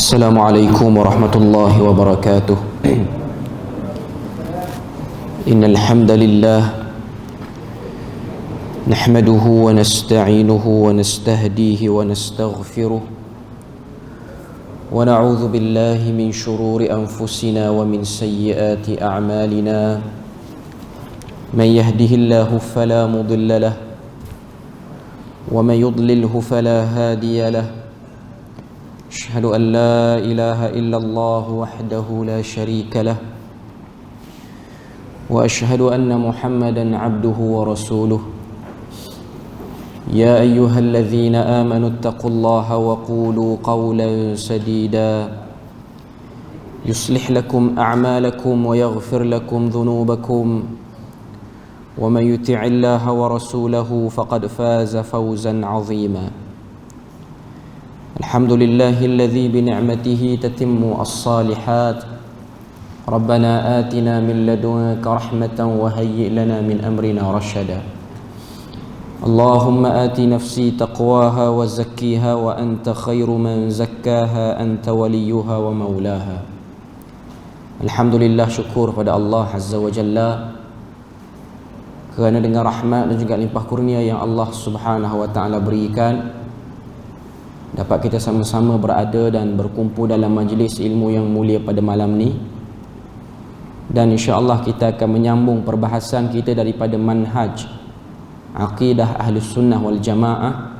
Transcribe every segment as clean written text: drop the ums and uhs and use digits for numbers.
السلام عليكم ورحمة الله وبركاته. إن الحمد لله نحمده ونستعينه ونستهديه ونستغفره ونعوذ بالله من شرور أنفسنا ومن سيئات أعمالنا. من يهده الله فلا مضل له ومن يضلله فلا هادي له. أشهد أن لا إله إلا الله وحده لا شريك له وأشهد أن محمدا عبده ورسوله. يا أيها الذين آمنوا اتقوا الله وقولوا قولا سديدا يصلح لكم أعمالكم ويغفر لكم ذنوبكم ومن يطع الله ورسوله فقد فاز فوزا عظيما. الحمد لله الذي بنعمته تتم الصالحات. ربنا آتنا من لدنك رحمة وهيئ لنا من أمرنا رشدا. اللهم آت نفسي تقواها وزكيها وأنت خير من زكاها أنت وليها ومولاها. Alhamdulillah, syukur pada Allah Azza wa Jalla kerana dengan rahmat dan juga limpah kurnia yang Allah Subhanahu wa Ta'ala berikan, dapat kita sama-sama berada dan berkumpul dalam majlis ilmu yang mulia pada malam ni. Dan insya-Allah kita akan menyambung perbahasan kita daripada manhaj Aqidah Ahlus Sunnah wal Jamaah.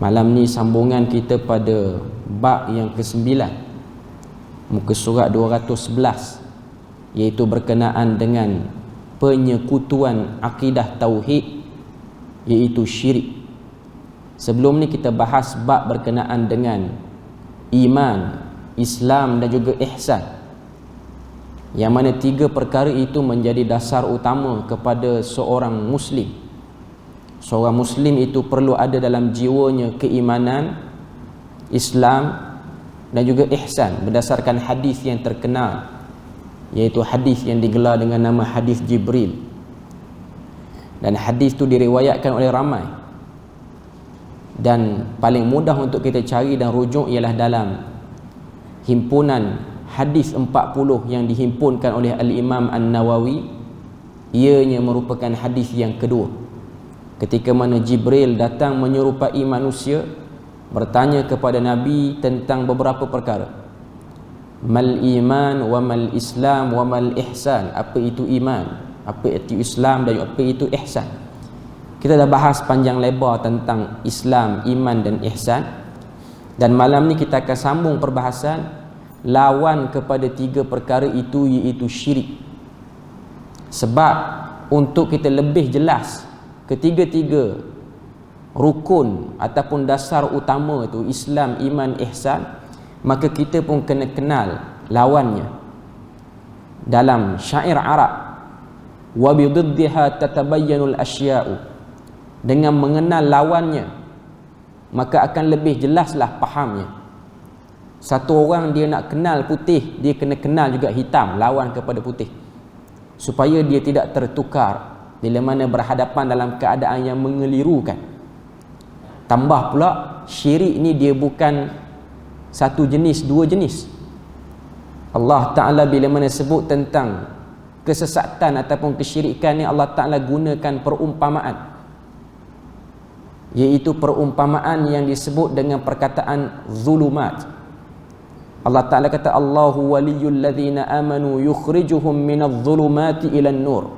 Malam ni sambungan kita pada bab yang ke-9, muka surat 211, iaitu berkenaan dengan penyekutuan akidah tauhid, iaitu syirik. Sebelum ni kita bahas bab berkenaan dengan iman, Islam dan juga ihsan, yang mana tiga perkara itu menjadi dasar utama kepada seorang Muslim. Seorang Muslim itu perlu ada dalam jiwanya keimanan, Islam dan juga ihsan, berdasarkan hadis yang terkenal, iaitu hadis yang digelar dengan nama hadis Jibril. Dan hadis itu diriwayatkan oleh ramai, dan paling mudah untuk kita cari dan rujuk ialah dalam himpunan hadis 40 yang dihimpunkan oleh Al-Imam An-Nawawi. Ianya merupakan hadis yang kedua, ketika mana Jibril datang menyerupai manusia, bertanya kepada Nabi tentang beberapa perkara. Mal iman wa mal Islam wa mal ihsan. Apa itu iman, apa itu Islam dan apa itu ihsan. Kita dah bahas panjang lebar tentang Islam, iman dan ihsan. Dan malam ni kita akan sambung perbahasan lawan kepada tiga perkara itu, iaitu syirik. Sebab untuk kita lebih jelas ketiga-tiga rukun ataupun dasar utama itu, Islam, iman, ihsan, maka kita pun kena kenal lawannya. Dalam syair Arab, wa bididdiha tatabayyanul asya'u, dengan mengenal lawannya maka akan lebih jelaslah fahamnya. Satu orang dia nak kenal putih, dia kena kenal juga hitam, lawan kepada putih, supaya dia tidak tertukar bila mana berhadapan dalam keadaan yang mengelirukan. Tambah pula, syirik ni dia bukan satu jenis, dua jenis. Allah Ta'ala bila mana sebut tentang kesesatan ataupun kesyirikan ni, Allah Ta'ala gunakan perumpamaan, iaitu perumpamaan yang disebut dengan perkataan zulumat. Allah Ta'ala kata, Allahu waliyul ladzina amanu yukhrijuhum minadh zulumati ilan nur.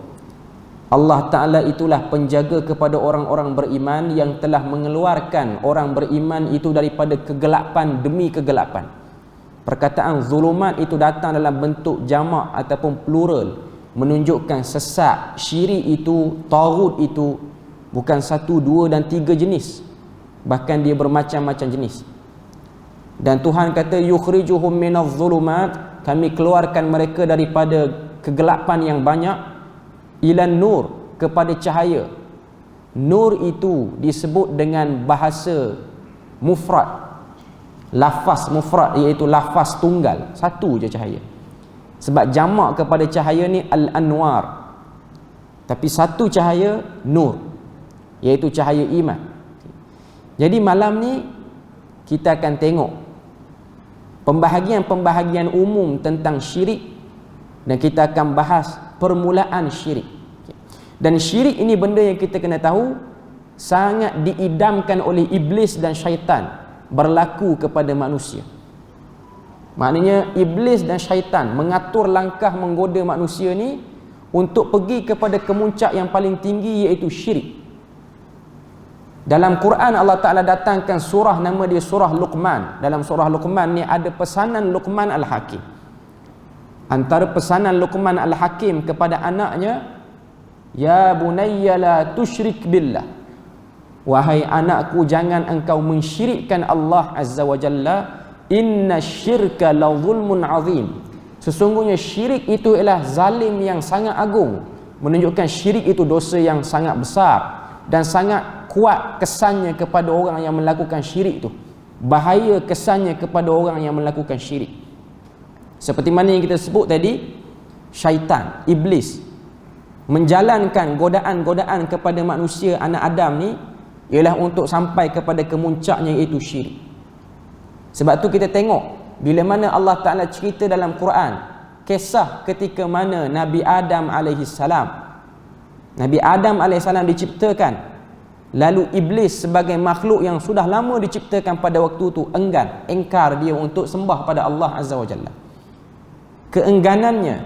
Allah Ta'ala itulah penjaga kepada orang-orang beriman yang telah mengeluarkan orang beriman itu daripada kegelapan demi kegelapan. Perkataan zulumat itu datang dalam bentuk jamak ataupun plural, menunjukkan sesat. Syirik itu, taghut itu bukan satu, dua dan tiga jenis, bahkan dia bermacam-macam jenis. Dan Tuhan kata, yukhrijuhum minadh zulumat, kami keluarkan mereka daripada kegelapan yang banyak, ilan nur, kepada cahaya. Nur itu disebut dengan bahasa mufrad, lafaz mufrad, iaitu lafaz tunggal, satu je cahaya. Sebab jamak kepada cahaya ni al-anwar, tapi satu cahaya nur, iaitu cahaya iman. Jadi malam ni kita akan tengok pembahagian umum tentang syirik, dan kita akan bahas permulaan syirik. Dan syirik ini benda yang kita kena tahu sangat diidamkan oleh iblis dan syaitan berlaku kepada manusia. Maknanya iblis dan syaitan mengatur langkah menggoda manusia ni untuk pergi kepada kemuncak yang paling tinggi, iaitu syirik. Dalam Quran Allah Ta'ala datangkan surah, nama dia surah Luqman. Dalam surah Luqman ni ada pesanan Luqman Al-Hakim. Antara pesanan Luqman Al-Hakim kepada anaknya, ya bunayya la tusyrik billah, wahai anakku, jangan engkau mensyirikkan Allah Azza wa Jalla. Inna syirka la zulmun azim, sesungguhnya syirik itu ialah zalim yang sangat agung. Menunjukkan syirik itu dosa yang sangat besar dan sangat kuat kesannya kepada orang yang melakukan syirik itu. Bahaya kesannya kepada orang yang melakukan syirik. Seperti mana yang kita sebut tadi, syaitan, iblis menjalankan godaan-godaan kepada manusia anak Adam ni ialah untuk sampai kepada kemuncaknya, iaitu syirik. Sebab tu kita tengok bila mana Allah Ta'ala cerita dalam Quran kisah ketika mana Nabi Adam alaihissalam, Nabi Adam alaihissalam diciptakan, lalu iblis sebagai makhluk yang sudah lama diciptakan pada waktu tu engkar dia untuk sembah pada Allah Azza wa Jalla. Keengganannya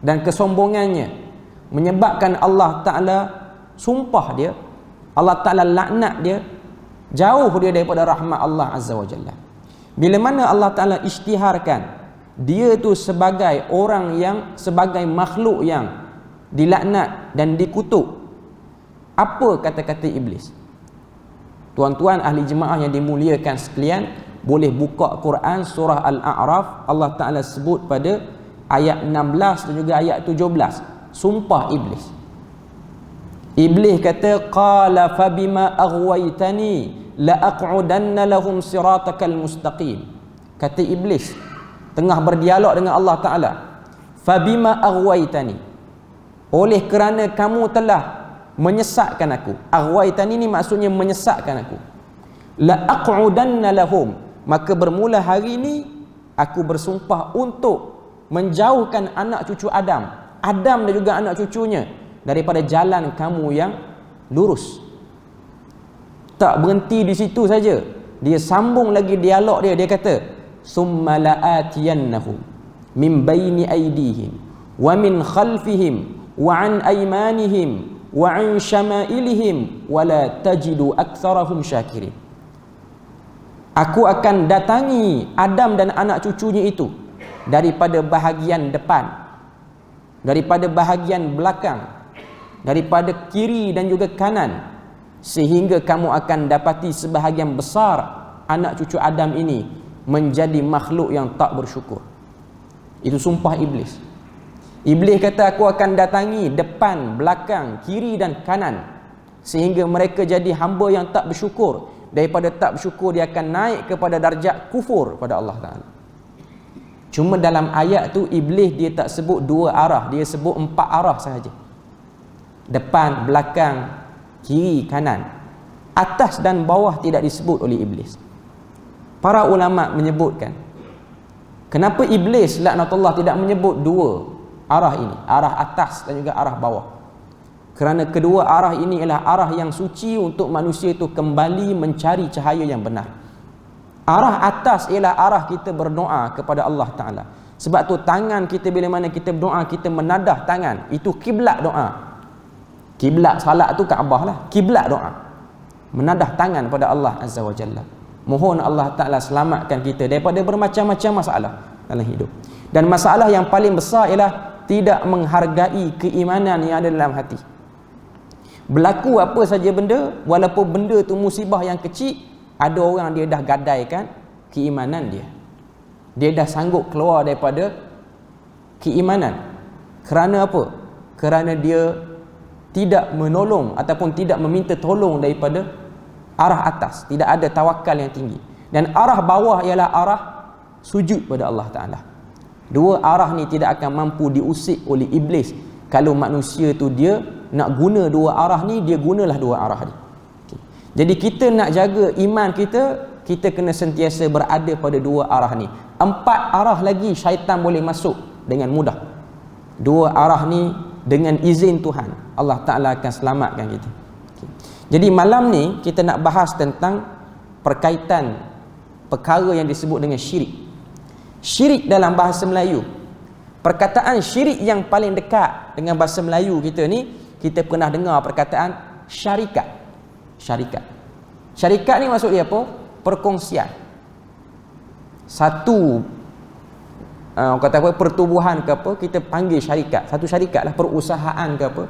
dan kesombongannya menyebabkan Allah Ta'ala sumpah dia, Allah Ta'ala laknat dia, jauh dia daripada rahmat Allah Azza wa Jalla. Bila mana Allah Ta'ala isytiharkan dia tu sebagai orang yang, sebagai makhluk yang dilaknat dan dikutuk, apa kata-kata iblis? Tuan-tuan ahli jemaah yang dimuliakan sekalian, boleh buka Quran surah Al-A'raf. Allah Ta'ala sebut pada ayat 16 dan juga ayat 17 sumpah iblis. Iblis kata, qala fabima aghwaytani la aq'udanna lahum siratakal mustaqim. Kata iblis tengah berdialog dengan Allah Ta'ala, fabima aghwaytani, oleh kerana kamu telah menyesatkan aku. Aghwaytani ni maksudnya menyesatkan aku. La aq'udanna lahum, maka bermula hari ini aku bersumpah untuk menjauhkan anak cucu Adam dan juga anak cucunya daripada jalan kamu yang lurus. Tak berhenti di situ saja, dia sambung lagi dialog dia. Dia kata, summa la'atiyannahum min baini aydihim wa min khalfihim wa an aymanihim wa an syama'ilihim wa la tajidu aktsarahum syakirin. Aku akan datangi Adam dan anak cucunya itu daripada bahagian depan, daripada bahagian belakang, daripada kiri dan juga kanan, sehingga kamu akan dapati sebahagian besar anak cucu Adam ini menjadi makhluk yang tak bersyukur. Itu sumpah iblis. Iblis kata, aku akan datangi depan, belakang, kiri dan kanan, sehingga mereka jadi hamba yang tak bersyukur. Daripada tak bersyukur, dia akan naik kepada darjat kufur pada Allah Ta'ala. Cuma dalam ayat tu iblis dia tak sebut dua arah, dia sebut 4 arah sahaja. Depan, belakang, kiri, kanan. Atas dan bawah tidak disebut oleh iblis. Para ulama menyebutkan, kenapa iblis laknatullah tidak menyebut dua arah ini, arah atas dan juga arah bawah? Kerana kedua arah ini ialah arah yang suci untuk manusia itu kembali mencari cahaya yang benar. Arah atas ialah arah kita berdoa kepada Allah Ta'ala. Sebab tu tangan kita bila mana kita berdoa, kita menadah tangan, itu kiblat doa. Kiblat salat tu Kaabah lah, kiblat doa, menadah tangan pada Allah Azza wa Jalla. Mohon Allah Ta'ala selamatkan kita daripada bermacam-macam masalah dalam hidup. Dan masalah yang paling besar ialah tidak menghargai keimanan yang ada dalam hati. Berlaku apa saja benda, walaupun benda tu musibah yang kecil, ada orang dia dah gadaikan keimanan dia. Dia dah sanggup keluar daripada keimanan. Kerana apa? Kerana dia tidak menolong ataupun tidak meminta tolong daripada arah atas. Tidak ada tawakal yang tinggi. Dan arah bawah ialah arah sujud pada Allah Ta'ala. Dua arah ni tidak akan mampu diusik oleh iblis. Kalau manusia tu dia nak guna dua arah ni, dia gunalah dua arah ni. Okay. Jadi kita nak jaga iman kita, kita kena sentiasa berada pada dua arah ni. 4 arah lagi syaitan boleh masuk dengan mudah. 2 arah ni dengan izin Tuhan Allah Ta'ala akan selamatkan kita. Jadi malam ni kita nak bahas tentang perkaitan perkara yang disebut dengan syirik. Syirik dalam bahasa Melayu, perkataan syirik yang paling dekat dengan bahasa Melayu kita ni, kita pernah dengar perkataan syarikat. Syarikat ni maksud dia apa? Perkongsian. Satu kata apa, pertubuhan ke apa, kita panggil syarikat. Satu syarikat lah, perusahaan ke apa.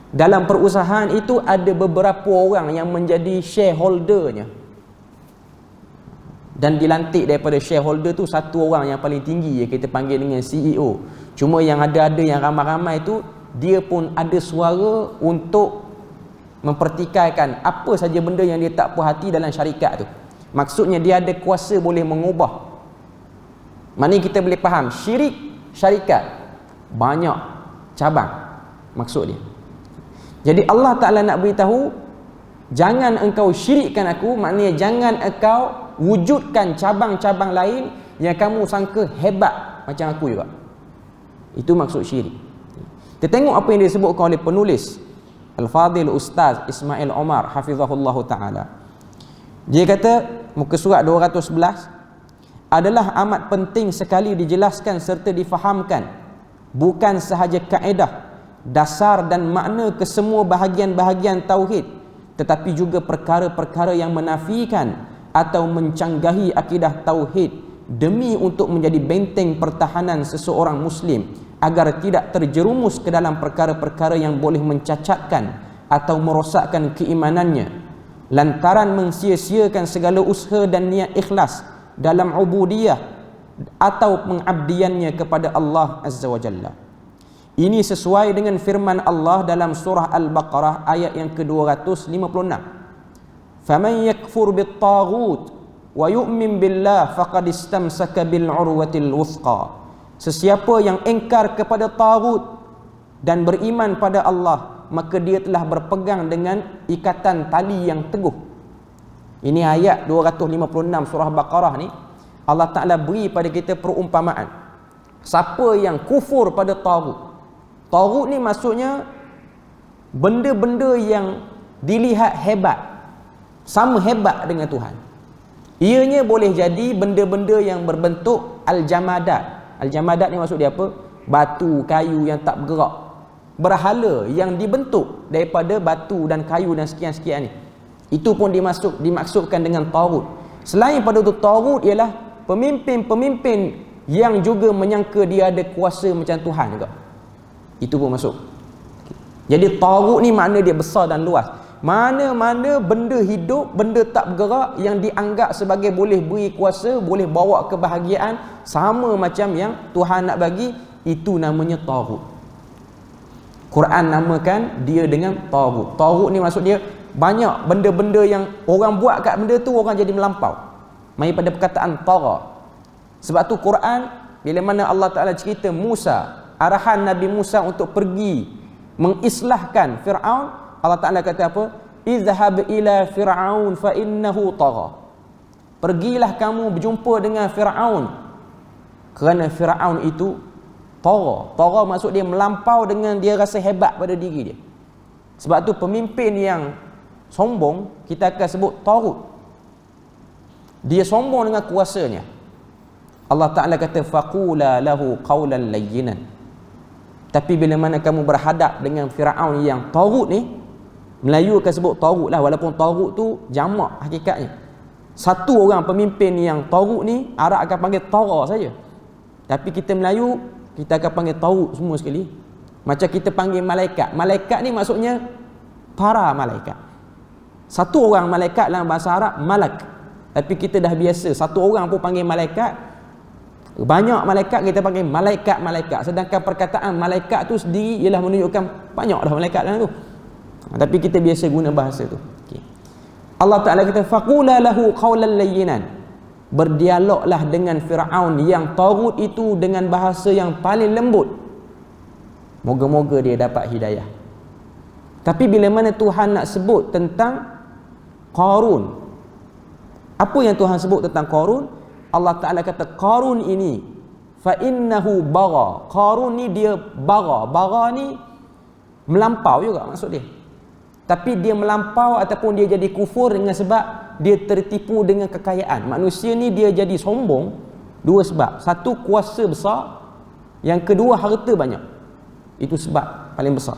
Dalam perusahaan itu ada beberapa orang yang menjadi shareholdernya, dan dilantik daripada shareholder tu satu orang yang paling tinggi, yang kita panggil dengan CEO. Cuma yang ada yang ramai-ramai tu, dia pun ada suara untuk mempertikaikan apa saja benda yang dia tak puas hati dalam syarikat tu. Maksudnya dia ada kuasa boleh mengubah. Mana kita boleh faham syirik syarikat banyak cabang maksud dia. Jadi Allah Ta'ala nak beritahu, jangan engkau syirikkan aku, maknanya jangan engkau wujudkan cabang-cabang lain yang kamu sangka hebat macam aku juga. Itu maksud syirik. Kita tengok apa yang disebutkan oleh penulis Al-Fadhil Ustaz Ismail Omar hafizahullahu ta'ala. Dia kata muka surat 211, adalah amat penting sekali dijelaskan serta difahamkan bukan sahaja kaedah, dasar dan makna kesemua bahagian-bahagian tauhid, tetapi juga perkara-perkara yang menafikan atau mencanggahi akidah tauhid, demi untuk menjadi benteng pertahanan seseorang muslim agar tidak terjerumus ke dalam perkara-perkara yang boleh mencacatkan atau merosakkan keimanannya, lantaran mensia-siakan segala usaha dan niat ikhlas dalam ubudiyah atau pengabdiannya kepada Allah Azza wa Jalla. Ini sesuai dengan firman Allah dalam surah Al-Baqarah ayat yang ke-256. Faman yakfur bit-taghut wa yu'min billah faqad istamsaka bil urwatil wuthqa. Sesiapa yang engkar kepada taghut dan beriman pada Allah, maka dia telah berpegang dengan ikatan tali yang teguh. Ini ayat 256 surah Baqarah ni. Allah Ta'ala beri pada kita perumpamaan. Siapa yang kufur pada taghut. Taghut ni maksudnya benda-benda yang dilihat hebat, sama hebat dengan Tuhan. Ianya boleh jadi benda-benda yang berbentuk al-jamadat. Al-jamadat ni maksud dia apa? Batu, kayu yang tak bergerak. Berhala yang dibentuk daripada batu dan kayu dan sekian-sekian ni. Itu pun dimaksudkan dengan taghut. Selain pada itu, taghut ialah pemimpin-pemimpin yang juga menyangka dia ada kuasa macam Tuhan juga. Itu pun masuk. Jadi taghut ni makna dia besar dan luas. Mana-mana benda hidup, benda tak bergerak yang dianggap sebagai boleh beri kuasa, boleh bawa kebahagiaan sama macam yang Tuhan nak bagi, itu namanya taghut. Quran namakan dia dengan taghut. Taghut ni maksud dia banyak benda-benda yang orang buat kat benda tu, orang jadi melampau. Mai pada perkataan tagha. Sebab tu Quran bila mana Allah Ta'ala cerita Musa, arahan Nabi Musa untuk pergi mengislahkan Fir'aun, Allah Ta'ala kata apa? Izhab ila Fir'aun fa innahu tagha. Pergilah kamu berjumpa dengan Fir'aun, kerana Fir'aun itu tagha. Tagha maksud dia melampau dengan dia rasa hebat pada diri dia. Sebab tu pemimpin yang sombong kita akan sebut taghut. Dia sombong dengan kuasanya. Allah Ta'ala kata faqula lahu qawlan layyinan. Tapi bila mana kamu berhadap dengan Firaun yang taghut ni, Melayu akan sebut taghut lah, walaupun taghut tu jamak hakikatnya. Satu orang pemimpin yang taghut ni, Arab akan panggil tagha saja. Tapi kita Melayu, kita akan panggil taghut semua sekali. Macam kita panggil malaikat. Malaikat ni maksudnya para malaikat. Satu orang malaikat dalam bahasa Arab malak. Tapi kita dah biasa satu orang pun panggil malaikat, banyak malaikat kita panggil malaikat-malaikat. Sedangkan perkataan malaikat tu sendiri ialah menunjukkan banyak dah malaikat dalam tu. Tapi kita biasa guna bahasa tu. Okay. Allah Ta'ala kata faqula lahu qawlan layyinan. Berdialoglah dengan Firaun yang taghut itu dengan bahasa yang paling lembut. Moga-moga dia dapat hidayah. Tapi bila mana Tuhan nak sebut tentang Qarun, Apa yang Tuhan sebut tentang Qarun? Allah Ta'ala kata Qarun ini fa innahu bagha. Qarun ni dia bagha. Bagha ni melampau juga maksud dia. Tapi dia melampau ataupun dia jadi kufur dengan sebab dia tertipu dengan kekayaan. Manusia ni dia jadi sombong dua sebab. Satu, kuasa besar. Yang kedua, harta banyak. Itu sebab paling besar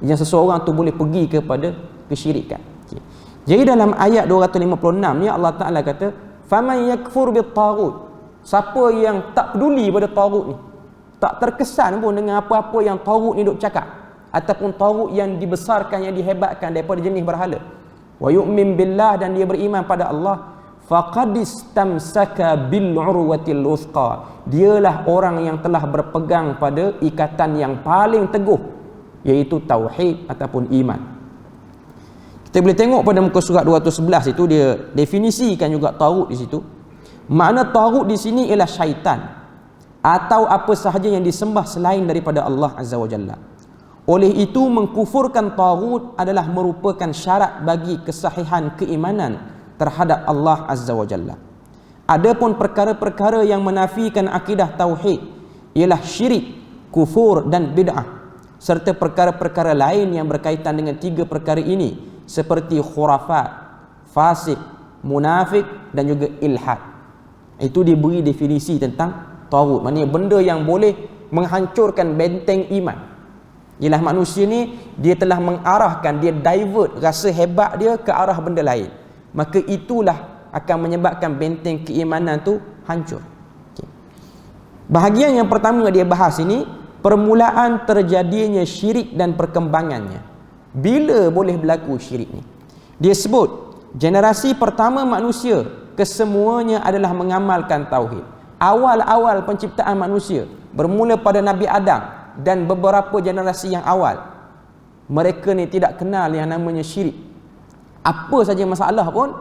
yang seseorang tu boleh pergi kepada kesyirikan. Okay. Jadi dalam ayat 256 ni Allah Ta'ala kata faman yakfur bit-taghut. Siapa yang tak peduli pada taghut ni, tak terkesan pun dengan apa-apa yang taghut ni duk cakap, ataupun taghut yang dibesarkan, yang dihebatkan daripada jenis berhala, wa yu'min billah, dan dia beriman pada Allah, faqad istamsaka bil urwatil wuthqa. Dialah orang yang telah berpegang pada ikatan yang paling teguh, iaitu tauhid ataupun iman. Kita boleh tengok pada muka surat 211 itu dia definisikan juga taghut di situ. Makna taghut di sini ialah syaitan atau apa sahaja yang disembah selain daripada Allah Azza wa Jalla. Oleh itu mengkufurkan taghut adalah merupakan syarat bagi kesahihan keimanan terhadap Allah Azza wa Jalla. Adapun perkara-perkara yang menafikan akidah tauhid ialah syirik, kufur dan bid'ah, serta perkara-perkara lain yang berkaitan dengan tiga perkara ini seperti khurafat, fasik, munafik dan juga ilhad. Itu diberi definisi tentang taghut. Maknanya benda yang boleh menghancurkan benteng iman. Ialah manusia ni dia telah mengarahkan, dia divert rasa hebat dia ke arah benda lain. Maka itulah akan menyebabkan benteng keimanan tu hancur. Okay. Bahagian yang pertama dia bahas ini, permulaan terjadinya syirik dan perkembangannya. Bila boleh berlaku syirik ni? Dia sebut generasi pertama manusia kesemuanya adalah mengamalkan tauhid. Awal-awal penciptaan manusia bermula pada Nabi Adam dan beberapa generasi yang awal, mereka ni tidak kenal yang namanya syirik. Apa saja masalah pun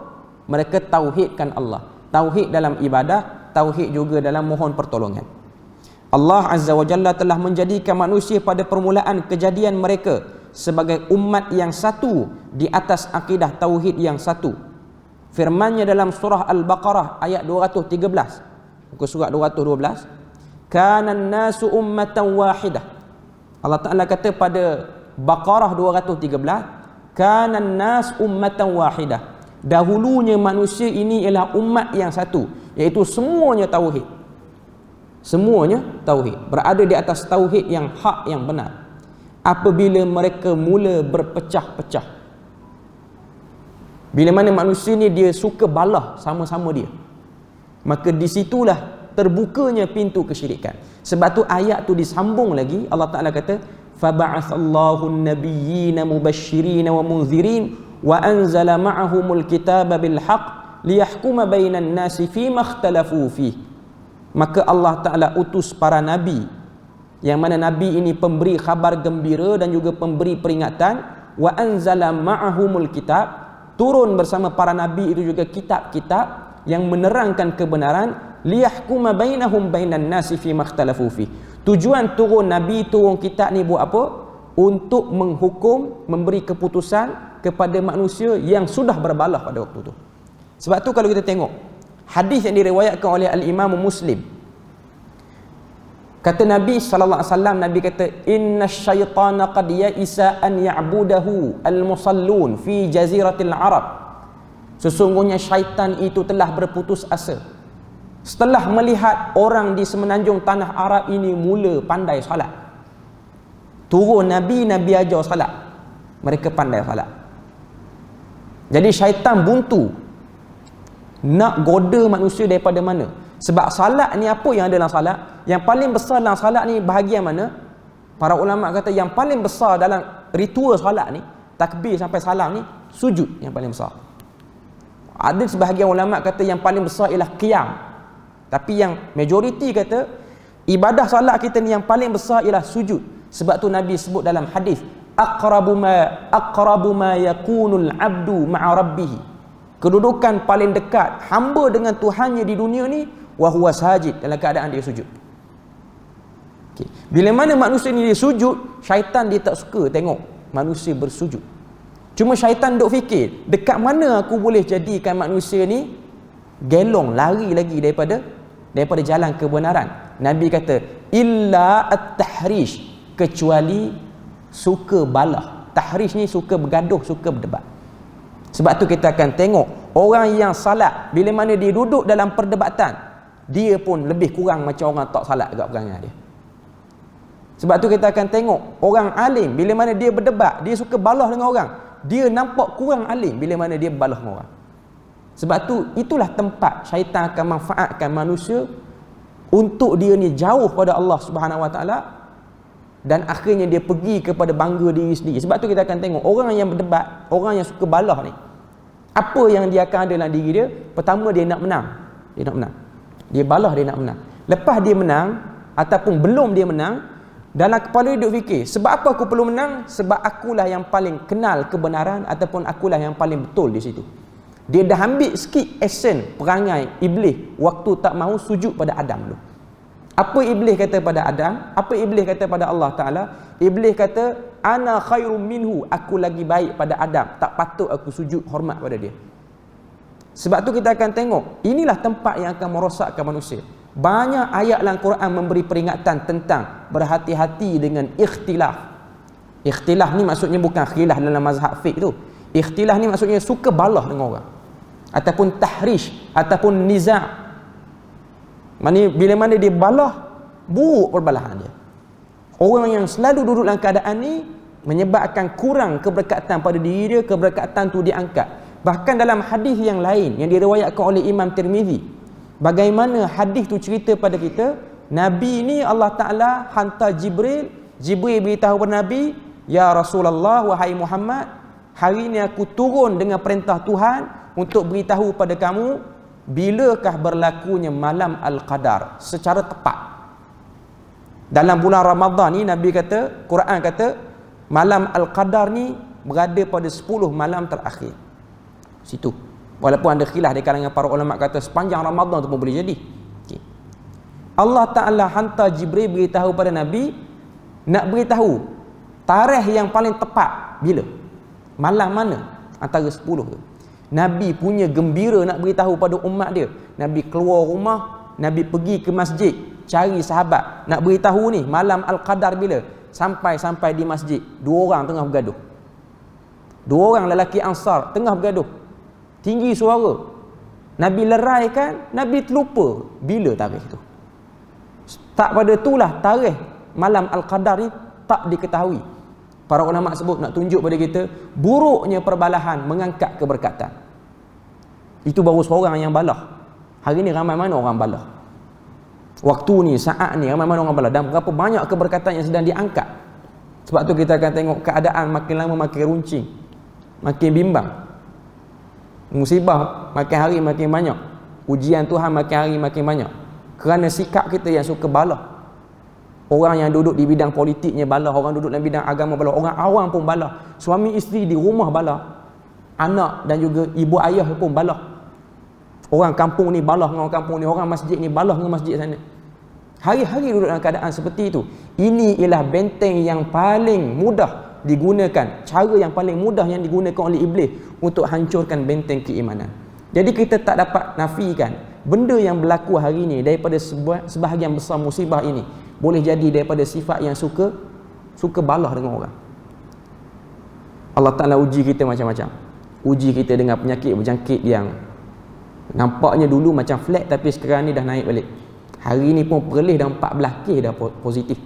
mereka tauhidkan Allah. Tauhid dalam ibadah, tauhid juga dalam mohon pertolongan. Allah Azza wa Jalla telah menjadikan manusia pada permulaan kejadian mereka sebagai umat yang satu di atas akidah tauhid yang satu. Firman-Nya dalam surah Al-Baqarah ayat 213, muka surat 212, kanan nasu ummatan wahidah. Allah Ta'ala kata pada Baqarah 213, kanan nas ummatan wahidah. Dahulunya manusia ini ialah umat yang satu, iaitu semuanya tauhid. Semuanya tauhid, berada di atas tauhid yang hak, yang benar. Apabila mereka mula berpecah-pecah, bila mana manusia ni dia suka balah sama-sama dia, maka disitulah terbukanya pintu kesyirikan. Sebab tu ayat tu disambung lagi. Allah Ta'ala kata faba'athallahu an-nabiyyina mubashshirina wa munzirin wa anzala ma'ahumul kitaba bil haqq liyahkuma bainan nasi fima ikhtalafu fihi. Maka Allah Ta'ala utus para nabi, yang mana nabi ini pemberi khabar gembira dan juga pemberi peringatan. Wa anzala ma'ahumul kitab, turun bersama para nabi itu juga kitab-kitab yang menerangkan kebenaran. Liyahkuma bainahum bainan nasi fima ikhtalafu fihi. Tujuan turun nabi, turun kitab ni buat apa? Untuk menghukum, memberi keputusan kepada manusia yang sudah berbalah pada waktu itu. Sebab tu kalau kita tengok hadis yang diriwayatkan oleh Al-Imam Muslim, kata Nabi sallallahu alaihi wasallam, Nabi kata innasyaitana qad ya'isa an ya'budahu al-musallun fi jaziratil Arab. Sesungguhnya syaitan itu telah berputus asa setelah melihat orang di semenanjung tanah Arab ini mula pandai salat. Turun Nabi ajar salat, mereka pandai salat. Jadi syaitan buntu nak goda manusia daripada mana? Sebab salat ni, apa yang ada dalam salat? Yang paling besar dalam salat ni bahagian mana? Para ulama kata yang paling besar dalam ritual salat ni, takbir sampai salam ni, sujud yang paling besar. Ada sebahagian ulama kata yang paling besar ialah qiyam. Tapi yang majoriti kata ibadah salat kita ni yang paling besar ialah sujud. Sebab tu Nabi sebut dalam hadis, aqrabu ma yakunul abdu ma'a rabbih. Kedudukan paling dekat hamba dengan Tuhannya di dunia ni wa huwa sajid, dalam keadaan dia sujud. Okay. Bila mana manusia ni dia sujud, syaitan dia tak suka tengok manusia bersujud. Cuma syaitan duk fikir, dekat mana aku boleh jadikan manusia ni gelong, lari lagi daripada jalan kebenaran. Nabi kata illa at-tahrish, kecuali suka balah. Tahrish ni suka bergaduh, suka berdebat. Sebab tu kita akan tengok orang yang salat, bila mana dia duduk dalam perdebatan, dia pun lebih kurang macam orang tak salat dekat perangai dia. Sebab tu kita akan tengok orang alim, bila mana dia berdebat, dia suka balah dengan orang, dia nampak kurang alim bila mana dia berbalah dengan orang. Sebab tu itulah tempat syaitan akan manfaatkan manusia untuk dia ni jauh pada Allah Subhanahu Wa Taala, dan akhirnya dia pergi kepada bangga diri sendiri. Sebab tu kita akan tengok orang yang berdebat, orang yang suka balah ni, apa yang dia akan ada dalam diri dia? Pertama, dia nak menang. Dia nak menang. Dia balah, dia nak menang. Lepas dia menang ataupun belum dia menang, dalam kepala dia duk fikir, sebab apa aku perlu menang? Sebab akulah yang paling kenal kebenaran ataupun akulah yang paling betul di situ. Dia dah ambil sikit esen perangai iblis waktu tak mahu sujud pada Adam dulu. Apa iblis kata pada Adam? Apa iblis kata pada Allah Ta'ala? Iblis kata, ana khairum minhu, aku lagi baik pada Adam, tak patut aku sujud hormat pada dia. Sebab tu kita akan tengok, inilah tempat yang akan merosakkan manusia. Banyak ayat dalam Quran memberi peringatan tentang berhati-hati dengan ikhtilaf. Ikhtilaf ni maksudnya bukan khilaf dalam mazhab fiqh tu. Ikhtilaf ni maksudnya suka balah dengan orang, ataupun tahrish, ataupun niza'. Bila mana dia balah, buruk perbalahan dia. Orang yang selalu duduk dalam keadaan ni menyebabkan kurang keberkatan pada diri dia, keberkatan tu diangkat. Bahkan dalam hadis yang lain yang diriwayatkan oleh Imam Tirmizi, bagaimana hadis tu cerita pada kita, Nabi ni Allah Ta'ala hantar Jibril. Jibril beritahu kepada Nabi, ya Rasulullah, wahai Muhammad, hari ni aku turun dengan perintah Tuhan untuk beritahu pada kamu bilakah berlakunya malam Al-Qadar secara tepat. Dalam bulan Ramadan ni Nabi kata, Quran kata, malam Al-Qadar ni berada pada 10 malam terakhir. Situ. Walaupun ada khilaf di kalangan para ulama kata sepanjang Ramadan tu pun boleh jadi. Okay. Allah Ta'ala hantar Jibril beritahu pada Nabi, nak beritahu tarikh yang paling tepat bila, malam mana antara 10 tu. Nabi punya gembira nak beritahu pada umat dia. Nabi keluar rumah, Nabi pergi ke masjid, cari sahabat, nak beritahu ni malam Al-Qadar bila. Sampai di masjid, 2 orang tengah bergaduh. 2 orang lelaki Ansar tengah bergaduh, tinggi suara. Nabi leraikan, Nabi terlupa bila tarikh tu. Tak pada itulah tarikh malam Al-Qadar ni tak diketahui. Para ulama sebut nak tunjuk pada kita buruknya perbalahan mengangkat keberkatan. Itu baru seorang yang balah. Hari ni ramai mana orang balah. Waktu ni, saat ni ramai mana orang balah, dan berapa banyak keberkatan yang sedang diangkat. Sebab tu kita akan tengok keadaan makin lama makin runcing, makin bimbang. Musibah makin hari makin banyak. Ujian Tuhan makin hari makin banyak. Kerana sikap kita yang suka balah. Orang yang duduk di bidang politiknya balah, orang duduk dalam bidang agama balah, orang awam pun balah, suami isteri di rumah balah, anak dan juga ibu ayah pun balah. Orang kampung ni balah dengan orang kampung ni, orang masjid ni balah dengan masjid sana. Hari-hari duduk dalam keadaan seperti itu. Ini ialah benteng yang paling mudah digunakan, cara yang paling mudah yang digunakan oleh iblis untuk hancurkan benteng keimanan. Jadi kita tak dapat nafikan benda yang berlaku hari ini daripada sebahagian besar musibah ini boleh jadi daripada sifat yang suka balah dengan orang. Allah Ta'ala uji kita macam-macam. Uji kita dengan penyakit berjangkit yang nampaknya dulu macam flat, tapi sekarang ni dah naik balik. Hari ni pun perlih dah 14 kes dah positif.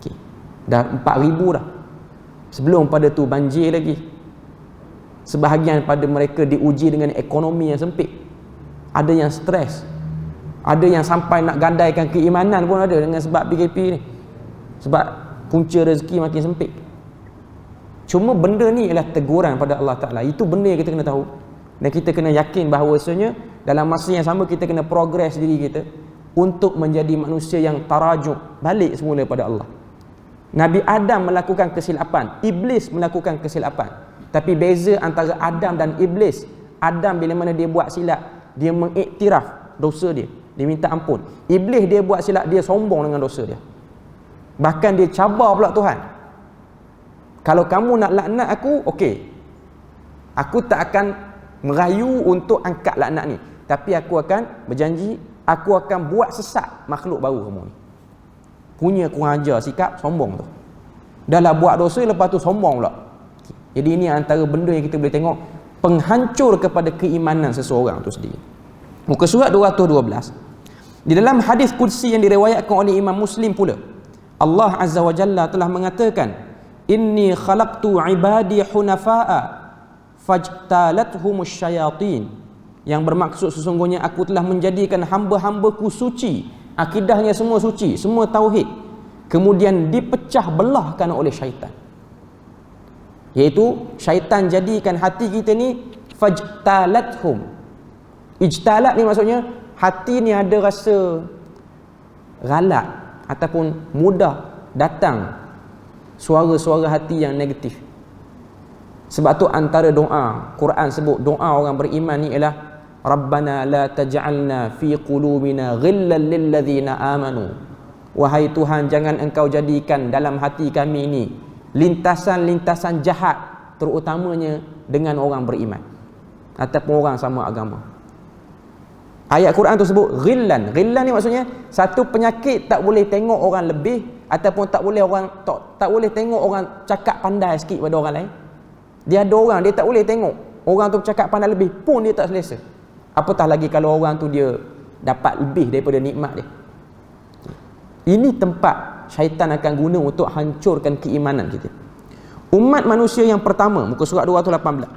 Okay. Dah 4,000 dah. Sebelum pada tu banjir lagi. Sebahagian pada mereka diuji dengan ekonomi yang sempit. Ada yang stres. Ada yang sampai nak gandaikan keimanan pun ada dengan sebab PKP ni. Sebab punca rezeki makin sempit. Cuma benda ni ialah teguran pada Allah Ta'ala. Itu benda yang kita kena tahu. Dan kita kena yakin bahawasanya dalam masa yang sama kita kena progress diri kita untuk menjadi manusia yang tarajuk, balik semula pada Allah. Nabi Adam melakukan kesilapan, Iblis melakukan kesilapan. Tapi beza antara Adam dan Iblis, Adam bila mana dia buat silap, dia mengiktiraf dosa dia, dia minta ampun. Iblis dia buat silap, dia sombong dengan dosa dia. Bahkan dia cabar pula Tuhan. Kalau kamu nak laknat aku, okey, aku tak akan merayu untuk angkat laknat ni. tapi aku akan berjanji aku akan buat sesat makhluk baru kamu ni. Punya kurang ajar sikap sombong tu. Dah lah buat dosa lepas tu sombong pula. Jadi ini antara benda yang kita boleh tengok penghancur kepada keimanan seseorang tu sendiri. Muka surat 212. Di dalam hadis qudsi yang diriwayatkan oleh Imam Muslim pula, Allah Azza wa Jalla telah mengatakan, inni khalaqtu ibadi hunafa'a fajtalathum syayatin, yang bermaksud sesungguhnya aku telah menjadikan hamba-hambaku suci, akidahnya semua suci, semua tauhid, kemudian dipecah belahkan oleh syaitan. Iaitu syaitan jadikan hati kita ni fajtalathum. Ijtalat ni maksudnya hati ni ada rasa galak ataupun mudah datang suara-suara hati yang negatif. Sebab tu antara doa, Quran sebut doa orang beriman ni ialah Rabbana la taj'alna fi qulubina ghillan lil ladzina amanu. Wahai Tuhan, jangan engkau jadikan dalam hati kami ni lintasan-lintasan jahat, terutamanya dengan orang beriman ataupun orang sama agama. Ayat Quran tu sebut ghillan. Ghillan ni maksudnya satu penyakit tak boleh tengok orang lebih ataupun tak boleh tengok orang cakap pandai sikit pada orang lain. Dia ada orang dia tak boleh tengok orang tu cakap pandai lebih pun dia tak selesa. Apatah lagi kalau orang tu dia dapat lebih daripada nikmat dia. Ini tempat syaitan akan guna untuk hancurkan keimanan kita. Umat manusia yang pertama, muka surat 212.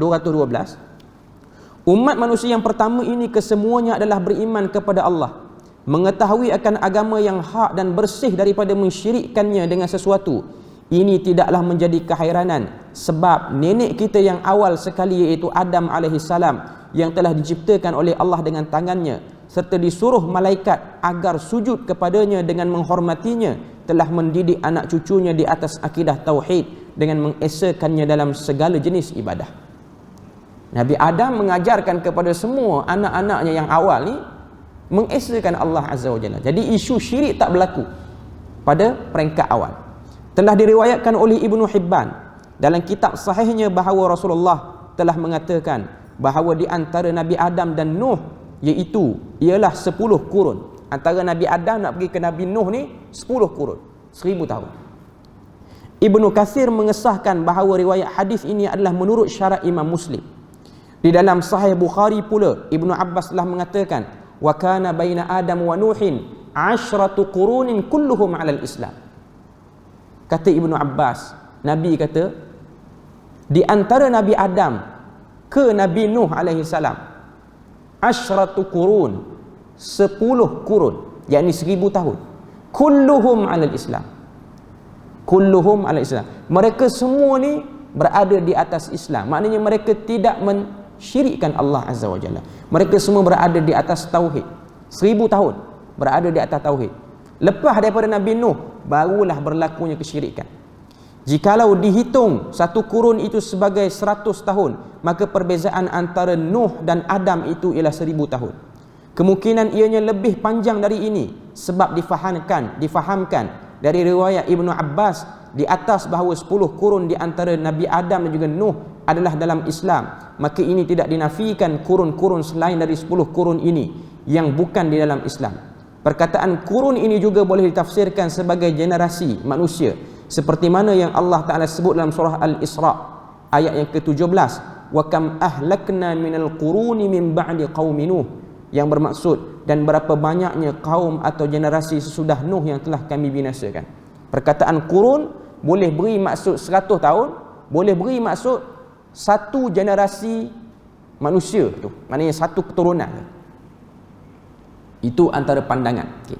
Umat manusia yang pertama ini kesemuanya adalah beriman kepada Allah, mengetahui akan agama yang hak dan bersih daripada mensyirikkannya dengan sesuatu. Ini tidaklah menjadi keheranan sebab nenek kita yang awal sekali iaitu Adam alaihissalam yang telah diciptakan oleh Allah dengan tangannya serta disuruh malaikat agar sujud kepadanya dengan menghormatinya, telah mendidik anak cucunya di atas akidah tauhid dengan mengesakannya dalam segala jenis ibadah. Nabi Adam mengajarkan kepada semua anak-anaknya yang awal ni mengesakan Allah Azza wa Jalla. Jadi isu syirik tak berlaku pada peringkat awal. Telah diriwayatkan oleh Ibnu Hibban dalam kitab sahihnya bahawa Rasulullah telah mengatakan bahawa di antara Nabi Adam dan Nuh ialah 10 kurun. Antara Nabi Adam nak pergi ke Nabi Nuh ni 10 kurun, 1000 tahun. Ibnu Katsir mengesahkan bahawa riwayat hadis ini adalah menurut syarat Imam Muslim. Di dalam Sahih Bukhari pula Ibnu Abbas telah mengatakan wa kana baina Adam wa Nuhin 10 qurunin kulluhum 'alal Islam. Kata Ibnu Abbas, Nabi kata di antara Nabi Adam ke Nabi Nuh alaihi salam 10 qurun, 10 kurun, yakni 1000 tahun, kulluhum 'alal Islam. Kulluhum 'alal Islam. Mereka semua ni berada di atas Islam. Maknanya mereka tidak syirikkan Allah Azza wa Jalla. Mereka semua berada di atas tauhid. 1000 tahun berada di atas tauhid. Lepas daripada Nabi Nuh barulah berlakunya kesyirikan. Jikalau dihitung satu kurun itu sebagai 100 tahun, maka perbezaan antara Nuh dan Adam itu ialah 1000 tahun. Kemungkinan ianya lebih panjang dari ini sebab difahamkan dari riwayat Ibnu Abbas di atas bahawa 10 kurun di antara Nabi Adam dan juga Nuh adalah dalam Islam. Maka ini tidak dinafikan kurun-kurun selain dari 10 kurun ini yang bukan di dalam Islam. Perkataan kurun ini juga boleh ditafsirkan sebagai generasi manusia, seperti mana yang Allah Ta'ala sebut dalam surah Al-Isra ayat yang ke-17, wa kam ahlakna minal quruni min ba'di qaumi Nuh, yang bermaksud dan berapa banyaknya kaum atau generasi sesudah Nuh yang telah kami binasakan. Perkataan kurun boleh beri maksud 100 tahun, boleh beri maksud satu generasi manusia tu, maknanya satu keturunan. Itu antara pandangan. Okay.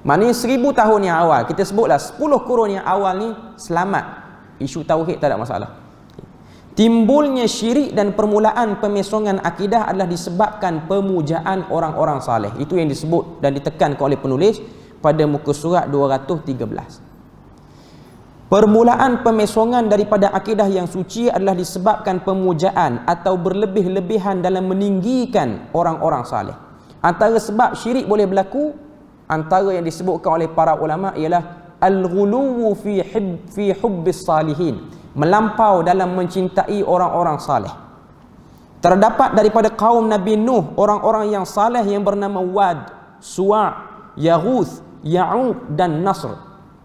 Maknanya 1000 tahun yang awal, kita sebutlah 10 kurun yang awal ni selamat, isu tauhid tak ada masalah. Okay. Timbulnya syirik dan permulaan pemesongan akidah adalah disebabkan pemujaan orang-orang saleh. Itu yang disebut dan ditekankan oleh penulis pada muka surat 213. Permulaan pemesongan daripada akidah yang suci adalah disebabkan pemujaan atau berlebih-lebihan dalam meninggikan orang-orang saleh. Antara sebab syirik boleh berlaku, antara yang disebutkan oleh para ulama ialah al-ghuluwu fi hubbis salihin, melampau dalam mencintai orang-orang saleh. Terdapat daripada kaum Nabi Nuh orang-orang yang saleh yang bernama Wad, Suwa', Yaghuth, Ya'uq dan Nasr.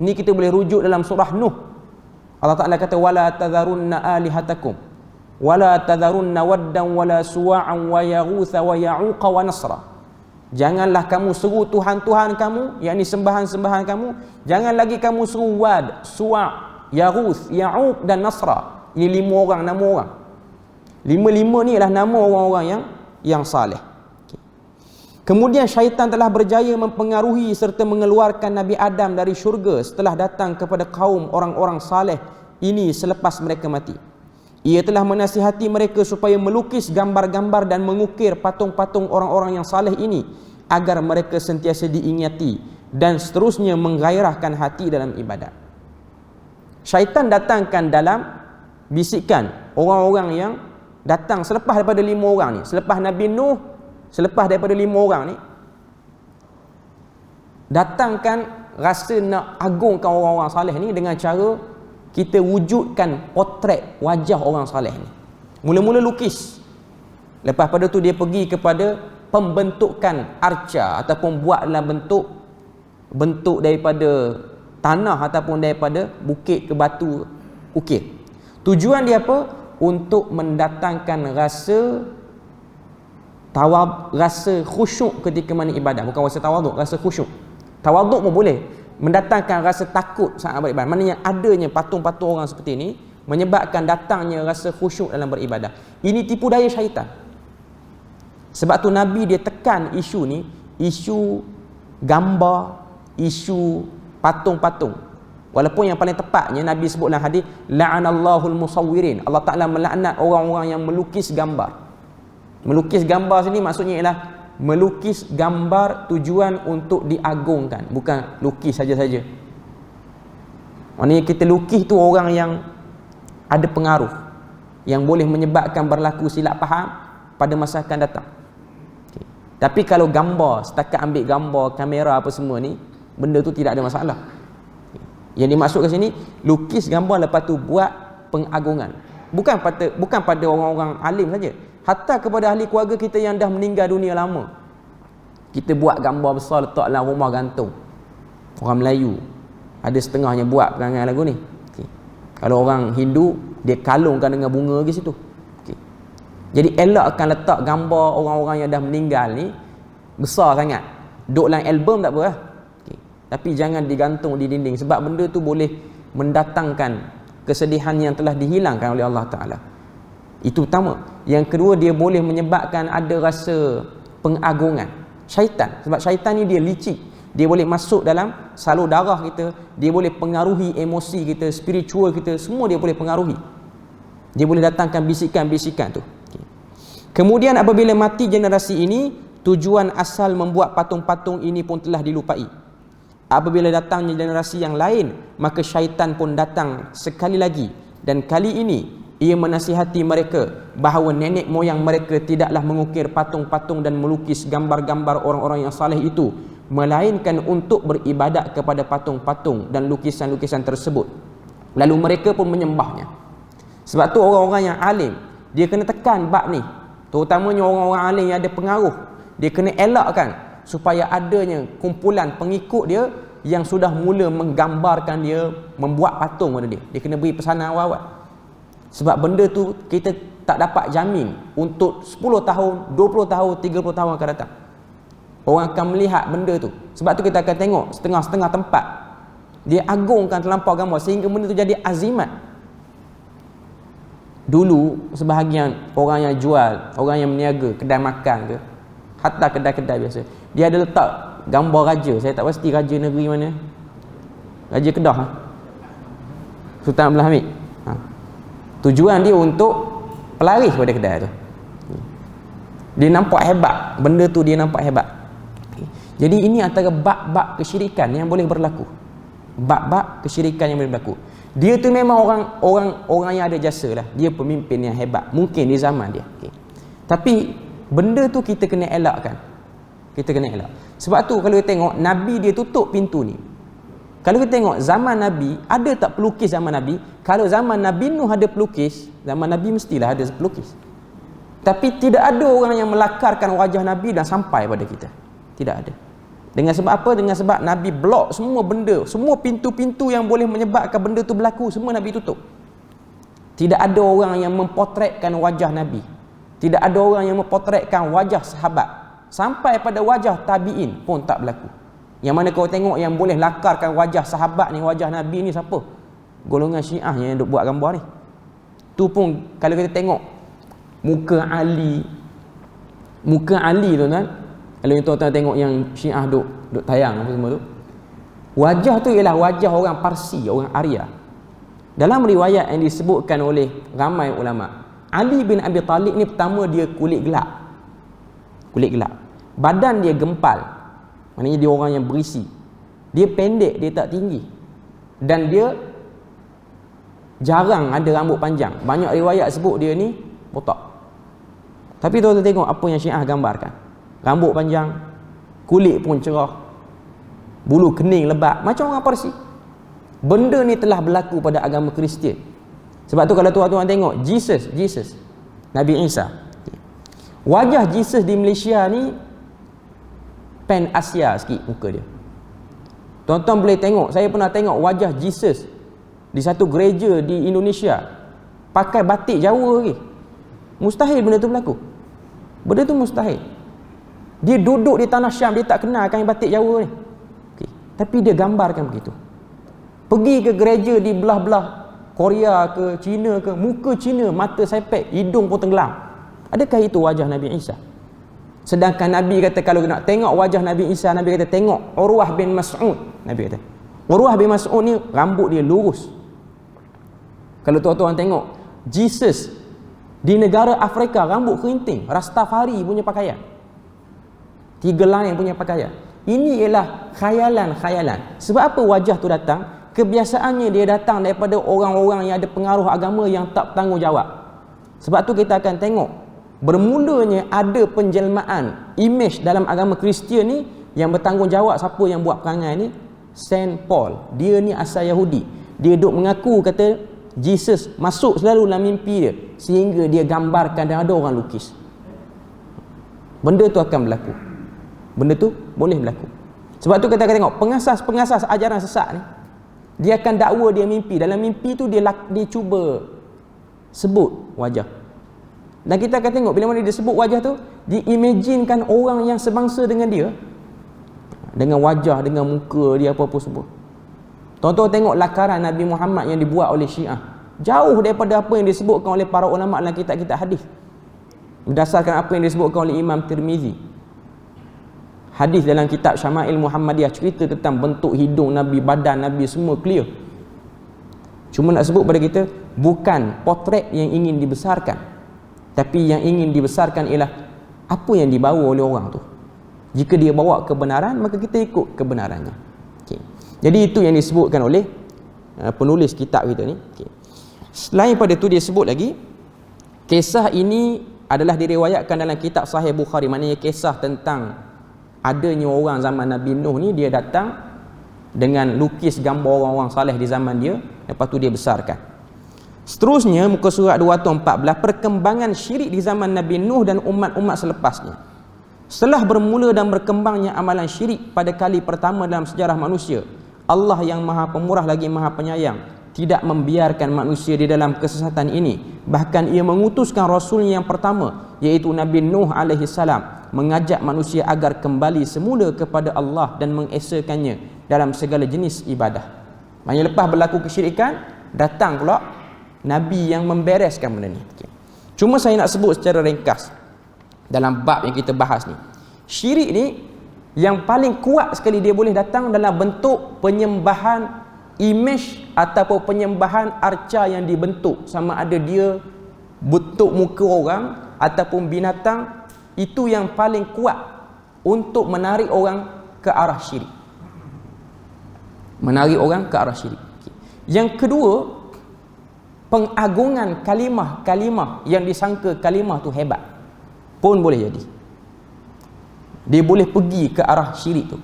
Ini kita boleh rujuk dalam surah Nuh. Allah Ta'ala kata wala tadharunna alihatakum wala tadharunna waddan wala suwa'an wa yaghutha wa ya'uq wa nasra. Janganlah kamu seru tuhan-tuhan kamu, yakni sembahan-sembahan kamu. Jangan lagi kamu seru Wad, Suwa', Yaghuth, Ya'uq dan Nasra. Ini 5 orang, nama orang. 5 ni adalah nama orang-orang yang saleh. Kemudian syaitan telah berjaya mempengaruhi serta mengeluarkan Nabi Adam dari syurga setelah datang kepada kaum orang-orang saleh ini selepas mereka mati. Ia telah menasihati mereka supaya melukis gambar-gambar dan mengukir patung-patung orang-orang yang saleh ini agar mereka sentiasa diingati dan seterusnya menggairahkan hati dalam ibadat. Syaitan datangkan dalam bisikan orang-orang yang datang selepas daripada 5 orang ni, selepas Nabi Nuh, selepas daripada 5 orang ni, datangkan rasa nak agungkan orang-orang saleh ni dengan cara kita wujudkan potret wajah orang saleh ni. Mula-mula lukis, lepas pada tu dia pergi kepada pembentukan arca ataupun buat dalam bentuk daripada tanah ataupun daripada bukit ke batu ukir. Tujuan dia apa? Untuk mendatangkan rasa khusyuk ketika mana ibadah. Bukan rasa tawaduk, rasa khusyuk. Tawaduk pun boleh mendatangkan rasa takut saat beribadah. Maknanya adanya patung-patung orang seperti ini menyebabkan datangnya rasa khusyuk dalam beribadah. Ini tipu daya syaitan. Sebab tu Nabi dia tekan isu ni, isu gambar, isu patung-patung. Walaupun yang paling tepatnya Nabi sebut dalam hadis la'anallahul musawwirin. Allah Taala melaknat orang-orang yang melukis gambar. Melukis gambar sini maksudnya ialah melukis gambar tujuan untuk diagungkan, bukan lukis saja-saja. Maknanya kita lukis tu orang yang ada pengaruh, yang boleh menyebabkan berlaku silap faham pada masa akan datang. Okay. Tapi kalau gambar, setakat ambil gambar, kamera apa semua ni, benda tu tidak ada masalah. Yang dimaksud ke sini, lukis gambar lepas tu buat pengagungan. Bukan pada orang-orang alim saja. Hatta kepada ahli keluarga kita yang dah meninggal dunia lama. Kita buat gambar besar letak dalam rumah gantung. Orang Melayu ada setengahnya buat perangai lagu ni. Okay. Kalau orang Hindu, dia kalungkan dengan bunga ke situ. Okay. Jadi elakkan letak gambar orang-orang yang dah meninggal ni besar sangat. Duk dalam album tak apa lah. Tapi jangan digantung di dinding, sebab benda tu boleh mendatangkan kesedihan yang telah dihilangkan oleh Allah Ta'ala. Itu pertama. Yang kedua, dia boleh menyebabkan ada rasa pengagungan syaitan. Sebab syaitan ni dia licik, dia boleh masuk dalam salur darah kita, dia boleh pengaruhi emosi kita, spiritual kita, semua dia boleh pengaruhi. Dia boleh datangkan bisikan-bisikan tu. Kemudian apabila mati generasi ini, tujuan asal membuat patung-patung ini pun telah dilupai. Apabila datangnya generasi yang lain, maka syaitan pun datang sekali lagi, dan kali ini ia menasihati mereka bahawa nenek moyang mereka tidaklah mengukir patung-patung dan melukis gambar-gambar orang-orang yang saleh itu, melainkan untuk beribadat kepada patung-patung dan lukisan-lukisan tersebut. Lalu mereka pun menyembahnya. Sebab tu orang-orang yang alim, dia kena tekan bab ni, terutamanya orang-orang alim yang ada pengaruh. Dia kena elakkan supaya adanya kumpulan pengikut dia yang sudah mula menggambarkan dia, membuat patung pada dia. Dia kena beri pesanan awal-awal. Sebab benda tu kita tak dapat jamin untuk 10 tahun, 20 tahun, 30 tahun akan datang. Orang akan melihat benda tu. Sebab tu kita akan tengok setengah-setengah tempat dia agungkan terlampau gambar sehingga benda tu jadi azimat. Dulu sebahagian orang yang jual, orang yang meniaga kedai makan ke, hatta kedai-kedai biasa, dia ada letak gambar raja. Saya tak pasti raja negeri mana. Raja Kedah, Sultan Abdul Hamid. Tujuan dia untuk pelaris pada kedai tu. Dia nampak hebat, benda tu dia nampak hebat. Jadi ini antara bab-bab kesyirikan yang boleh berlaku. Bab-bab kesyirikan yang boleh berlaku. Dia tu memang orang yang ada jasa lah. Dia pemimpin yang hebat mungkin di zaman dia. Tapi benda tu kita kena elakkan. Kita kena elak. Sebab tu kalau kita tengok Nabi dia tutup pintu ni. Kalau kita tengok zaman Nabi, ada tak pelukis zaman Nabi? Kalau zaman Nabi Nuh ada pelukis, zaman Nabi mestilah ada pelukis. Tapi tidak ada orang yang melakarkan wajah Nabi dan sampai pada kita. Tidak ada. Dengan sebab apa? Dengan sebab Nabi blok semua benda, semua pintu-pintu yang boleh menyebabkan benda tu berlaku, semua Nabi tutup. Tidak ada orang yang mempotretkan wajah Nabi. Tidak ada orang yang mempotretkan wajah sahabat. Sampai pada wajah tabi'in pun tak berlaku. Yang mana kau tengok yang boleh lakarkan wajah sahabat ni, wajah Nabi ni siapa? Golongan Syiah yang duk buat gambar ni. Tu pun kalau kita tengok muka Ali tu kan, kalau tuan-tuan tengok yang Syiah duk tayang apa semua tu, wajah tu ialah wajah orang Parsi, orang Arya. Dalam riwayat yang disebutkan oleh ramai ulama, Ali bin Abi Talib ni pertama dia kulit gelap, badan dia gempal, maknanya dia orang yang berisi, dia pendek, dia tak tinggi, dan dia jarang ada rambut panjang. Banyak riwayat sebut dia ni botak. Tapi tuan-tuan tengok apa yang Syiah gambarkan, rambut panjang, kulit pun cerah, bulu kening lebat macam orang Parsi. Benda ni telah berlaku pada agama Kristian. Sebab tu kalau tuan-tuan tengok Jesus Nabi Isa, wajah Jesus di Malaysia ni pan Asia sikit muka dia. Tuan-tuan boleh tengok, saya pernah tengok wajah Jesus di satu gereja di Indonesia pakai batik Jawa lagi. Mustahil benda tu berlaku. Benda tu mustahil. Dia duduk di tanah Syam, dia tak kenal kain batik Jawa ni. Okay. Tapi dia gambarkan begitu. Pergi ke gereja di belah-belah Korea ke China ke, muka Cina, mata sepek, hidung pun tenggelam. Adakah itu wajah Nabi Isa? Sedangkan Nabi kata kalau nak tengok wajah Nabi Isa, Nabi kata tengok Urwah bin Mas'ud. Nabi kata Urwah bin Mas'ud ni rambut dia lurus. Kalau tuan-tuan tengok Jesus di negara Afrika, rambut kerinting, Rastafari punya pakaian, 3 line punya pakaian. Ini ialah khayalan. Sebab apa wajah tu datang? Kebiasaannya dia datang daripada orang-orang yang ada pengaruh agama yang tak bertanggungjawab. Sebab tu kita akan tengok bermulanya ada penjelmaan image dalam agama Kristian ni yang bertanggungjawab siapa yang buat perangai ni, Saint Paul. Dia ni asal Yahudi. Dia duk mengaku kata Jesus masuk selalu dalam mimpi dia, sehingga dia gambarkan dan ada orang lukis. Benda tu akan berlaku. Benda tu boleh berlaku. Sebab tu kita akan tengok pengasas-pengasas ajaran sesat ni, dia akan dakwa dia mimpi. Dalam mimpi tu dia cuba sebut wajah. Dan kita akan tengok bila mana dia sebut wajah tu, diimaginkan orang yang sebangsa dengan dia, dengan wajah, dengan muka dia, apa-apa semua. Tuan-tuan tengok lakaran Nabi Muhammad yang dibuat oleh Syiah, jauh daripada apa yang disebutkan oleh para ulama dalam kitab-kitab hadis. Berdasarkan apa yang disebutkan oleh Imam Tirmizi, hadis dalam kitab Syama'il Muhammadiyah cerita tentang bentuk hidung Nabi, badan Nabi, semua clear. Cuma nak sebut pada kita, bukan potret yang ingin dibesarkan, tapi yang ingin dibesarkan ialah apa yang dibawa oleh orang tu. Jika dia bawa kebenaran, maka kita ikut kebenarannya. Okay. Jadi itu yang disebutkan oleh penulis kitab kita ni. Okay. Selain pada tu dia sebut lagi, kisah ini adalah diriwayatkan dalam kitab Sahih Bukhari. Maknanya kisah tentang adanya orang zaman Nabi Nuh ni, dia datang dengan lukis gambar orang-orang saleh di zaman dia, lepas tu dia besarkan. Seterusnya muka surat 214, perkembangan syirik di zaman Nabi Nuh dan umat-umat selepasnya. Setelah bermula dan berkembangnya amalan syirik pada kali pertama dalam sejarah manusia, Allah yang Maha Pemurah lagi Maha Penyayang tidak membiarkan manusia di dalam kesesatan ini. Bahkan ia mengutuskan rasulnya yang pertama, iaitu Nabi Nuh alaihi salam, mengajak manusia agar kembali semula kepada Allah dan mengesakannya dalam segala jenis ibadah. Maksudnya lepas berlaku kesyirikan, datang pula Nabi yang membereskan benda ni. Cuma saya nak sebut secara ringkas dalam bab yang kita bahas ni. Syirik ni yang paling kuat sekali dia boleh datang dalam bentuk penyembahan image ataupun penyembahan arca yang dibentuk, sama ada dia bentuk muka orang ataupun binatang. Itu yang paling kuat untuk menarik orang ke arah syirik. Menarik orang ke arah syirik. Yang kedua, pengagungan kalimah-kalimah yang disangka kalimah tu hebat pun boleh jadi. Dia boleh pergi ke arah syirik tu.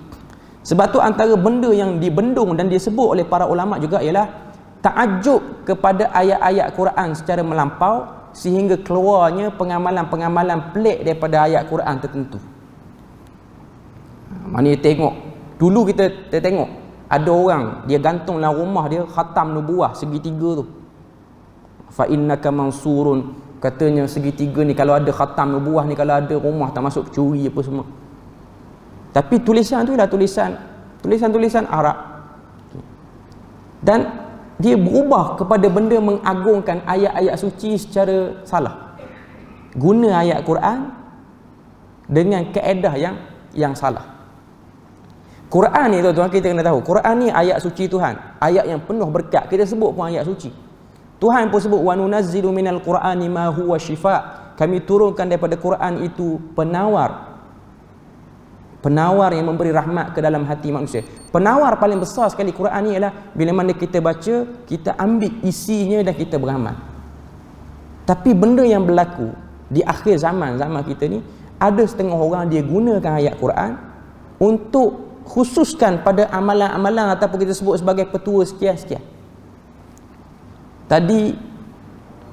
Sebab tu antara benda yang dibendung dan disebut oleh para ulama juga ialah ta'ajub kepada ayat-ayat Quran secara melampau sehingga keluarnya pengamalan-pengamalan pelik daripada ayat Quran tertentu. Mana tengok, dulu kita tengok ada orang dia gantung dalam rumah dia khatam nubuah segitiga tu. Fa innaka mansurun, katanya segitiga ni kalau ada khatam nubuah ni, kalau ada rumah tak masuk curi apa semua. Tapi tulisan tu ialah tulisan Arab. Dan dia berubah kepada benda mengagungkan ayat-ayat suci secara salah. Guna ayat Quran dengan kaedah yang salah. Quran ni tuan-tuan, kita kena tahu, Quran ni ayat suci Tuhan, ayat yang penuh berkat. Kita sebut pun ayat suci. Tuhan pun sebut wa nunazzilu minal Qur'ani ma huwa syifa. Kami turunkan daripada Quran itu penawar yang memberi rahmat ke dalam hati manusia. Penawar paling besar sekali Quran ni ialah bila mana kita baca, kita ambil isinya dan kita beramal. Tapi benda yang berlaku di akhir zaman kita ni, ada setengah orang dia gunakan ayat Quran untuk khususkan pada amalan-amalan ataupun kita sebut sebagai petua sekian-sekian. Tadi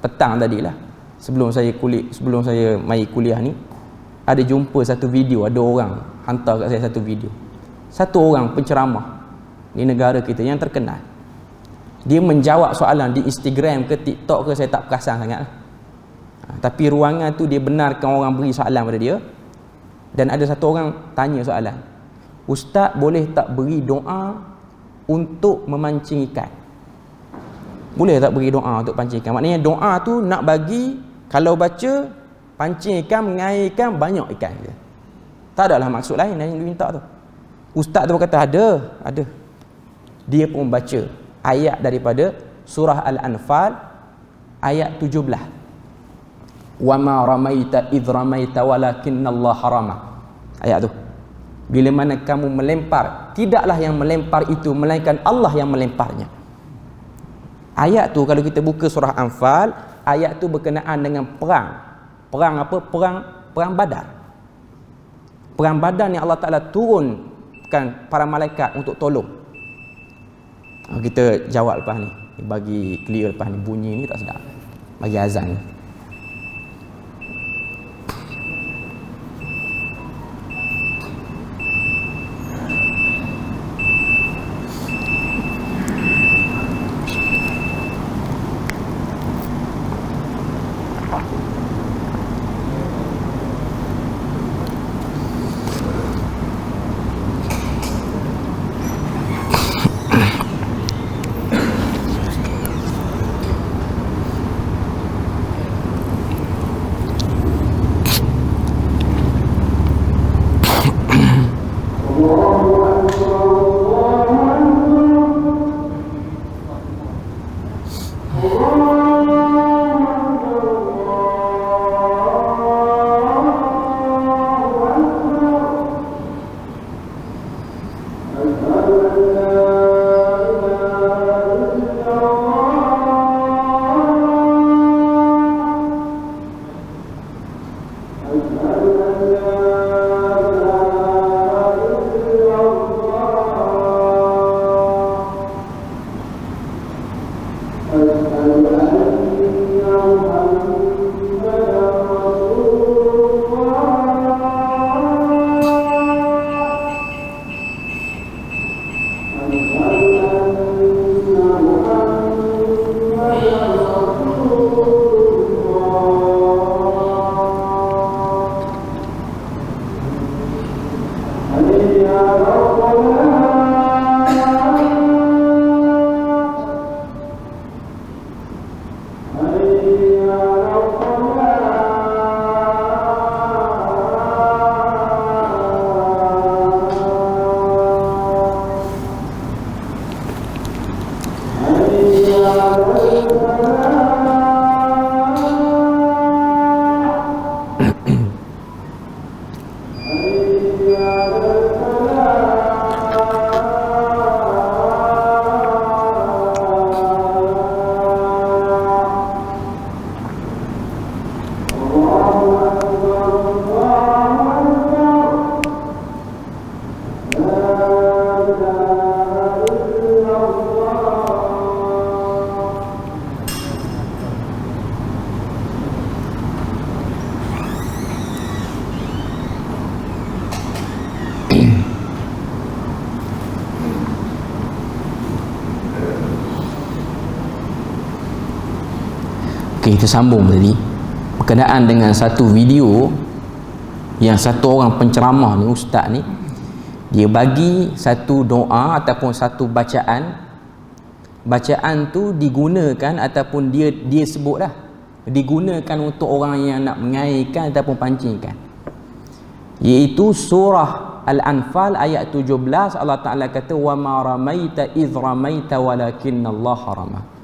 petang tadilah, sebelum saya mai kuliah ni, ada jumpa satu video, ada orang hantar kat saya satu video. Satu orang penceramah di negara kita yang terkenal. Dia menjawab soalan di Instagram ke TikTok ke, saya tak perasan sangat. Tapi ruangan tu dia benarkan orang beri soalan pada dia. Dan ada satu orang tanya soalan, Ustaz boleh tak beri doa untuk memancing ikan? Boleh tak beri doa untuk pancing ikan? Maknanya doa tu nak bagi, kalau baca pancing ikan, mengair ikan, banyak ikan je. Tak adalah maksud lain yang dia minta tu. Ustaz tu kata ada. Dia pun baca ayat daripada surah Al-Anfal ayat 17. Wa ma ramaita idh ramaita walakinnallaha rama. Ayat tu. Bila mana kamu melempar, tidaklah yang melempar itu melainkan Allah yang melemparnya. Ayat tu kalau kita buka surah Anfal, ayat tu berkenaan dengan perang. Perang apa? Perang Badar. Perang Badar ni Allah Ta'ala turunkan para malaikat untuk tolong. Kita jawab lepas ni. Bagi clear lepas ni, bunyi ni tak sedap. Bagi azan ni. Okey, kita sambung tadi berkenaan dengan satu video yang satu orang penceramah ni, ustaz ni, dia bagi satu doa ataupun satu bacaan. Bacaan tu digunakan ataupun dia sebut dah, digunakan untuk orang yang nak mengairkan ataupun pancingkan, iaitu surah Al-Anfal ayat 17. Allah Ta'ala kata, wa ma ramaita idh ramaita walakinnallaha rama.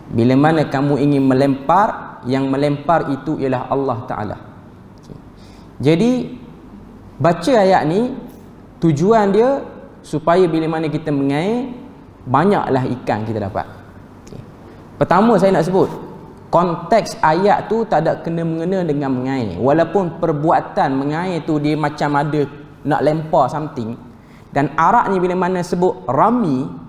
Bila mana kamu ingin melempar, yang melempar itu ialah Allah Ta'ala. Jadi baca ayat ni, tujuan dia supaya bila mana kita mengair, banyaklah ikan kita dapat. Pertama saya nak sebut, konteks ayat tu tak ada kena-mengena dengan mengair. Walaupun perbuatan mengair tu dia macam ada nak lempar something, dan Arabnya bila mana sebut rami,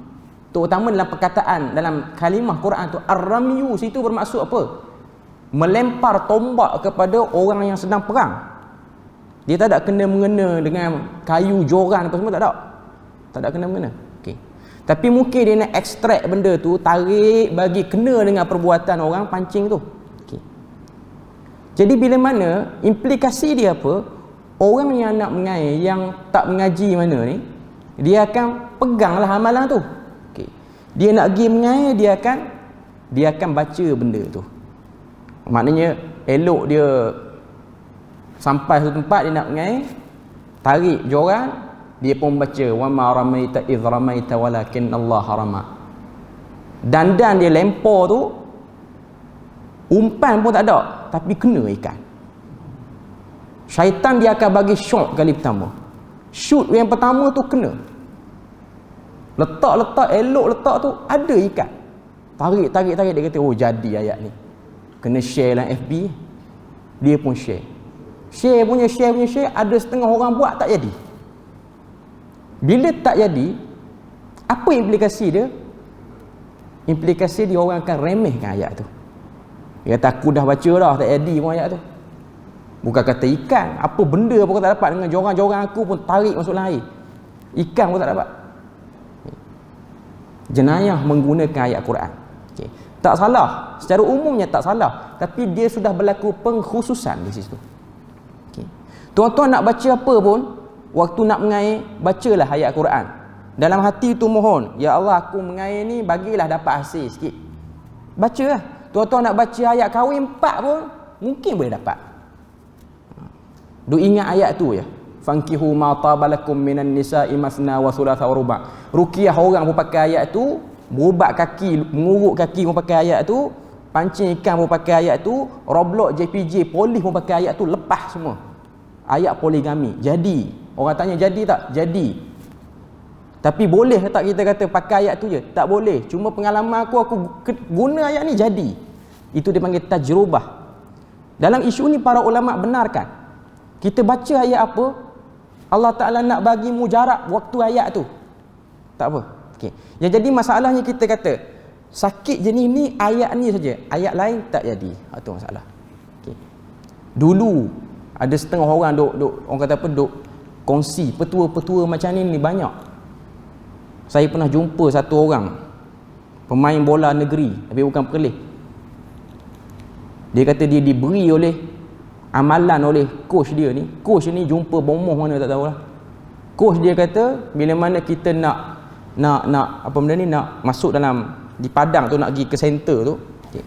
terutama dalam perkataan dalam kalimah Quran tu, ar-ramyu situ bermaksud apa? Melempar tombak kepada orang yang sedang perang. Dia tak ada kena-mengena dengan kayu joran apa semua, tak ada. Tak ada kena-mengena. Tapi mungkin dia nak ekstrak benda tu, tarik bagi kena dengan perbuatan orang pancing tu. Jadi bila mana implikasi dia apa? Orang yang nak mengair, yang tak mengaji mana ni, dia akan peganglah amalan tu. Dia nak pergi mengair, dia akan baca benda tu. Maknanya elok dia sampai satu tempat dia nak mengair, tarik joran, dia pun baca wa ma ramaita idh ramaita walakinnallaha rama. Dan dia lempar tu, umpan pun tak ada, tapi kena ikan. Syaitan dia akan bagi shot kali pertama. Shoot yang pertama tu kena. Letak elok letak tu ada ikan. Tarik dia kata, oh jadi ayat ni. Kena share dalam FB. Dia pun share. Share punya ada setengah orang buat tak jadi. Bila tak jadi, apa implikasi dia? Implikasi dia orang akan remehkan ayat tu. Dia kata aku dah baca dah, tak jadi pun ayat tu. Bukan kata ikan, apa benda pun tak dapat, dengan joran-joran aku pun tarik masuk dalam air. Ikan pun tak dapat. Jenayah menggunakan ayat Quran. Tak salah, secara umumnya tak salah, tapi dia sudah berlaku pengkhususan di situ. Tuan-tuan nak baca apa pun, waktu nak mengair, bacalah ayat Quran. Dalam hati tu mohon, ya Allah aku mengair ni bagilah dapat hasil sikit. Bacalah. Tuan-tuan nak baca ayat kahwin 4 pun mungkin boleh dapat. Duk ingat ayat tu ya. Fankihu ma tabalakum minan nisa'i masna wa thulatha wa ruba'. Ruqyah orang pun pakai ayat tu, berubat kaki, mengurut kaki pun pakai ayat tu, pancing ikan pun pakai ayat tu, Roblox, JPJ, polis pun pakai ayat tu, lepas semua. Ayat poligami. Jadi, orang tanya jadi tak? Jadi. Tapi boleh tak kita kata pakai ayat tu je? Tak boleh. Cuma pengalaman aku guna ayat ni jadi. Itu dipanggil tajrubah. Dalam isu ni para ulama benarkan. Kita baca ayat apa, Allah Ta'ala nak bagi mujarab waktu ayat tu. Tak apa. Okey. Yang jadi masalahnya kita kata sakit jenis ni ayat ni saja. Ayat lain tak jadi. Itu masalah. Okey. Dulu ada setengah orang duk orang kata apa, duk kongsi petua-petua macam ni banyak. Saya pernah jumpa satu orang pemain bola negeri tapi bukan perlis. Dia kata dia diberi oleh amalan oleh coach dia ni. Coach ni jumpa bomoh mana tak tahulah. Coach dia kata bila mana kita nak apa benda ni, nak masuk dalam di padang tu, nak pergi ke center tu, okay,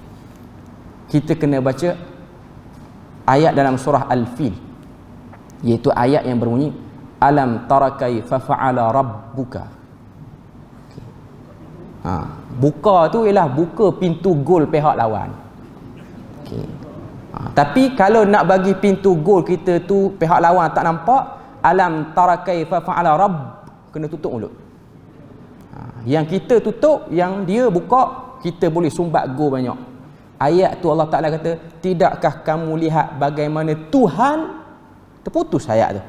kita kena baca ayat dalam surah Al-Fil, iaitu ayat yang berbunyi alam tara kaifa fa'ala rabbuka. Okay. Buka tu ialah buka pintu gol pihak lawan. Okay. Tapi kalau nak bagi pintu gol kita tu pihak lawan tak nampak, alam tara kaifa fa'ala rabb, kena tutup mulut. Yang kita tutup, yang dia buka, kita boleh sumbat gol banyak. Ayat tu Allah Ta'ala kata, tidakkah kamu lihat bagaimana Tuhan, terputus ayat tu.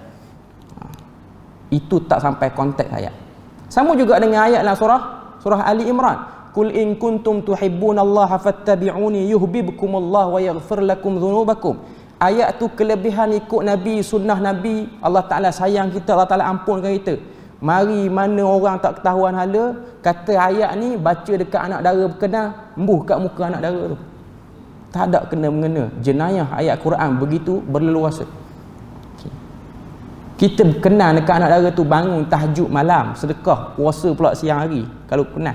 Itu tak sampai konteks ayat. Sama juga dengan ayat dalam surah Ali Imran. Qul in kuntum tuhibbunallaha fattabi'uni yuhibbukumullah wa yaghfir lakum dhunubakum. Ayat tu kelebihan ikut Nabi, sunnah Nabi. Allah Ta'ala sayang kita, Allah Ta'ala ampunkan kita. Mari mana orang tak ketahuan hala, kata ayat ni baca dekat anak dara berkenal, embuh kat muka anak dara tu. Tak ada kena-mengena. Jenayah ayat Quran begitu berleluasa. Kita kenal dekat anak dara tu bangun tahajud malam, sedekah, puasa pula siang hari kalau kenal.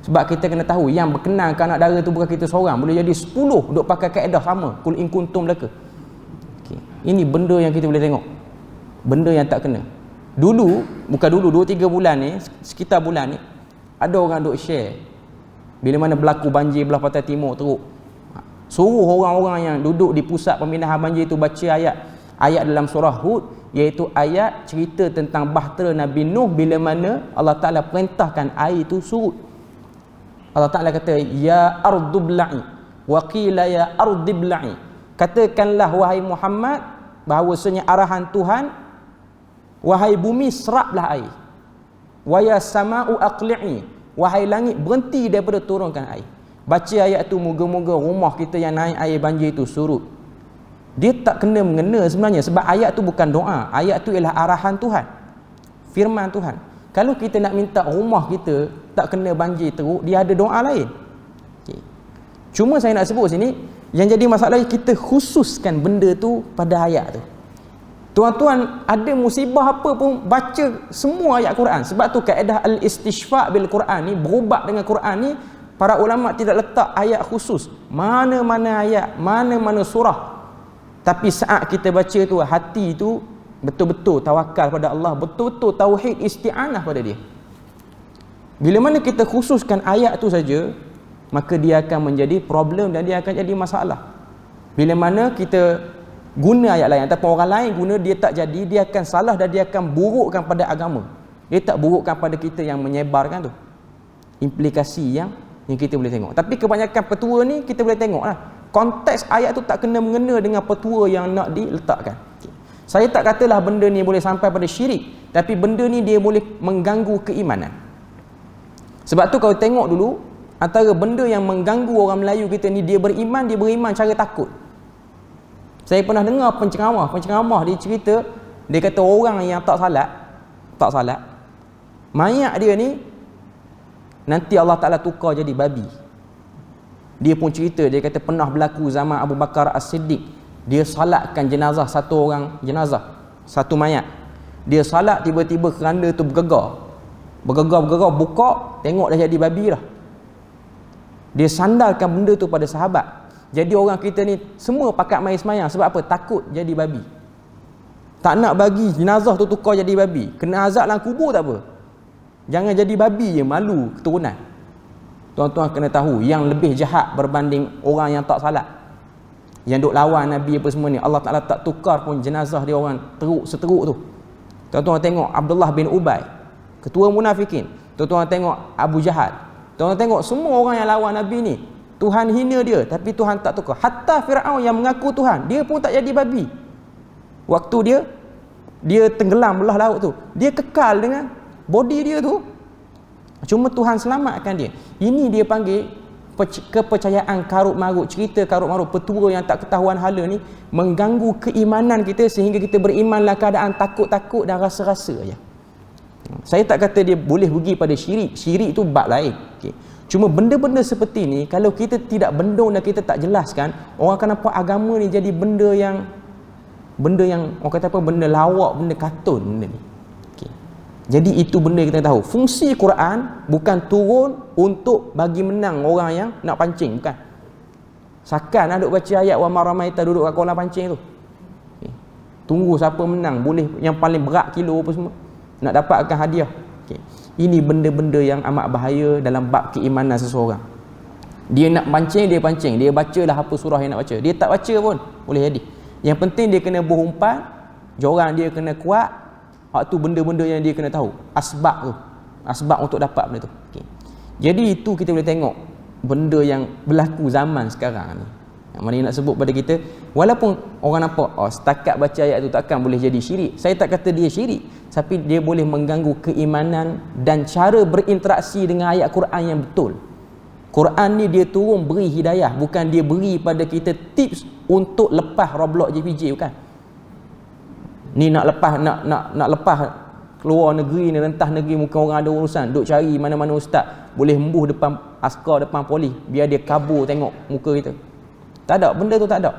Sebab kita kena tahu yang berkenan ke anak dara tu bukan kita seorang, boleh jadi 10 duk pakai kaedah sama, kul in kuntum laka. Ini benda yang kita boleh tengok. Benda yang tak kena. Dulu, bukan dulu, 2-3 bulan ni, sekitar bulan ni, ada orang duk share bila mana berlaku banjir belah pantai timur teruk. Suruh orang-orang yang duduk di pusat pemindahan banjir tu baca ayat dalam surah Hud, iaitu ayat cerita tentang bahtera Nabi Nuh bila mana Allah Ta'ala perintahkan air itu surut. Allah Ta'ala kata, ya ardu bla'i wa qila ya ardi bla'i. Katakanlah wahai Muhammad bahawasanya arahan Tuhan, wahai bumi seraplah air. Wa ya sama'u aqli'i, wahai langit berhenti daripada turunkan air. Baca ayat tu, moga-moga rumah kita yang naik air banjir itu surut. Dia tak kena mengena sebenarnya, sebab ayat tu bukan doa, ayat tu ialah arahan Tuhan, firman Tuhan. Kalau kita nak minta rumah kita tak kena banjir teruk, dia ada doa lain. Cuma saya nak sebut sini, yang jadi masalah kita khususkan benda tu pada ayat tu. Tuan-tuan ada musibah apa pun baca semua ayat Quran. Sebab tu kaedah al-istishfa' bil Quran ni, berubat dengan Quran ni, para ulama tidak letak ayat khusus, mana-mana ayat, mana-mana surah. Tapi saat kita baca tu, hati tu betul-betul tawakal pada Allah, betul-betul tauhid isti'anah pada dia. Bila mana kita khususkan ayat tu saja, maka dia akan menjadi problem dan dia akan jadi masalah. Bila mana kita guna ayat lain ataupun orang lain guna, dia tak jadi, dia akan salah dan dia akan burukkan pada agama. Dia tak burukkan pada kita yang menyebarkan tu. Implikasi yang kita boleh tengok. Tapi kebanyakan petua ni kita boleh tengok lah, konteks ayat tu tak kena mengena dengan petua yang nak diletakkan. Saya tak katalah benda ni boleh sampai pada syirik, tapi benda ni dia boleh mengganggu keimanan. Sebab tu kalau tengok dulu, antara benda yang mengganggu orang Melayu kita ni, dia beriman cara takut. Saya pernah dengar penceramah dia cerita, dia kata orang yang tak salat, mayat dia ni nanti Allah Ta'ala tukar jadi babi. Dia pun cerita, dia kata pernah berlaku zaman Abu Bakar As-Siddiq. Dia salatkan jenazah, satu mayat. Dia salat, tiba-tiba keranda tu bergegar, buka, tengok dah jadi babi dah. Dia sandarkan benda tu pada sahabat. Jadi orang kita ni semua pakat mai semayang. Sebab apa? Takut jadi babi. Tak nak bagi jenazah tu tukar jadi babi. Kena azab dalam kubur tak apa, jangan jadi babi je, malu keturunan. Tuan-tuan kena tahu, yang lebih jahat berbanding orang yang tak salat, yang duk lawan Nabi apa semua ni, Allah Ta'ala tak tukar pun jenazah dia orang seteruk tu. Tuan-tuan tengok Abdullah bin Ubay, ketua munafikin. Tuan-tuan tengok Abu Jahal. Tuan-tuan tengok semua orang yang lawan Nabi ni, Tuhan hina dia, tapi Tuhan tak tukar. Hatta Fir'aun yang mengaku Tuhan, dia pun tak jadi babi. Waktu dia tenggelam belah laut tu, dia kekal dengan body dia tu. Cuma Tuhan selamatkan dia. Ini dia panggil kepercayaan karut-marut, cerita karut-marut, petua yang tak ketahuan hala ni mengganggu keimanan kita sehingga kita berimanlah keadaan takut-takut dan rasa-rasa je. Saya tak kata dia boleh pergi pada syirik. Syirik tu bab lain. Okay. Cuma benda-benda seperti ni, kalau kita tidak bendung dan kita tak jelaskan, orang akan nampak agama ni jadi benda yang orang kata apa, benda lawak, benda katun benda ni. Jadi itu benda kita tahu. Fungsi Quran bukan turun untuk bagi menang orang yang nak pancing, bukan. Sakan nak duk baca ayat wa maramaita duduk kat kolam pancing tu. Okay. Tunggu siapa menang, boleh yang paling berat kilo apa semua, nak dapatkan hadiah. Okay. Ini benda-benda yang amat bahaya dalam bab keimanan seseorang. Dia nak pancing, dia pancing, dia bacalah apa surah yang nak baca. Dia tak baca pun boleh jadi. Yang penting dia kena berumpat, joran dia kena kuat. Itu benda-benda yang dia kena tahu, asbab untuk dapat benda tu. Okay. Jadi itu kita boleh tengok benda yang berlaku zaman sekarang ni. Yang mana nak sebut pada kita, walaupun orang nampak setakat baca ayat tu takkan boleh jadi syirik. Saya tak kata dia syirik, tapi dia boleh mengganggu keimanan dan cara berinteraksi dengan ayat Quran yang betul. Quran ni dia turun beri hidayah, bukan dia beri pada kita tips untuk lepas Roblox JPJ, bukan. Ni nak lepas keluar negeri ni, rentah negeri, mungkin orang ada urusan, duk cari mana-mana ustaz boleh embuh depan askar, depan polis, biar dia kabur tengok muka kita. Tak ada, benda tu tak ada.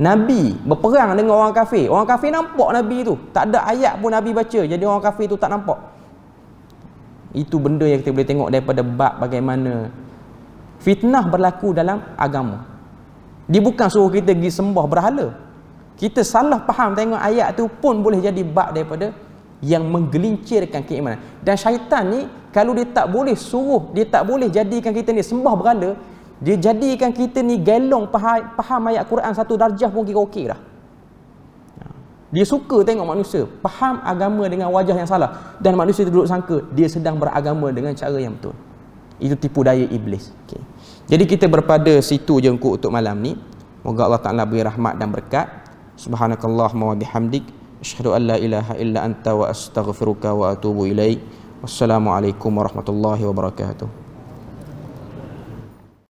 Nabi berperang dengan orang kafir. Orang kafir nampak Nabi tu. Tak ada ayat pun Nabi baca. Jadi orang kafir tu tak nampak. Itu benda yang kita boleh tengok daripada bab bagaimana fitnah berlaku dalam agama. Dia bukan suruh kita pergi sembah berhala. Kita salah faham tengok ayat tu pun boleh jadi bab daripada yang menggelincirkan keimanan. Dan syaitan ni kalau dia tak boleh suruh, dia tak boleh jadikan kita ni sembah berhala, dia jadikan kita ni gelong faham ayat Quran satu darjah pun kira okey dah. Dia suka tengok manusia faham agama dengan wajah yang salah, dan manusia duduk sangka dia sedang beragama dengan cara yang betul. Itu tipu daya iblis. Okay. Jadi kita berpada situ je untuk malam ni. Moga Allah Ta'ala beri rahmat dan berkat. Subhanakallahumma wa bihamdik, asyhadu an la ilaha illa anta wa astaghfiruka wa atubu ilaik. Wassalamualaikum warahmatullahi wabarakatuh.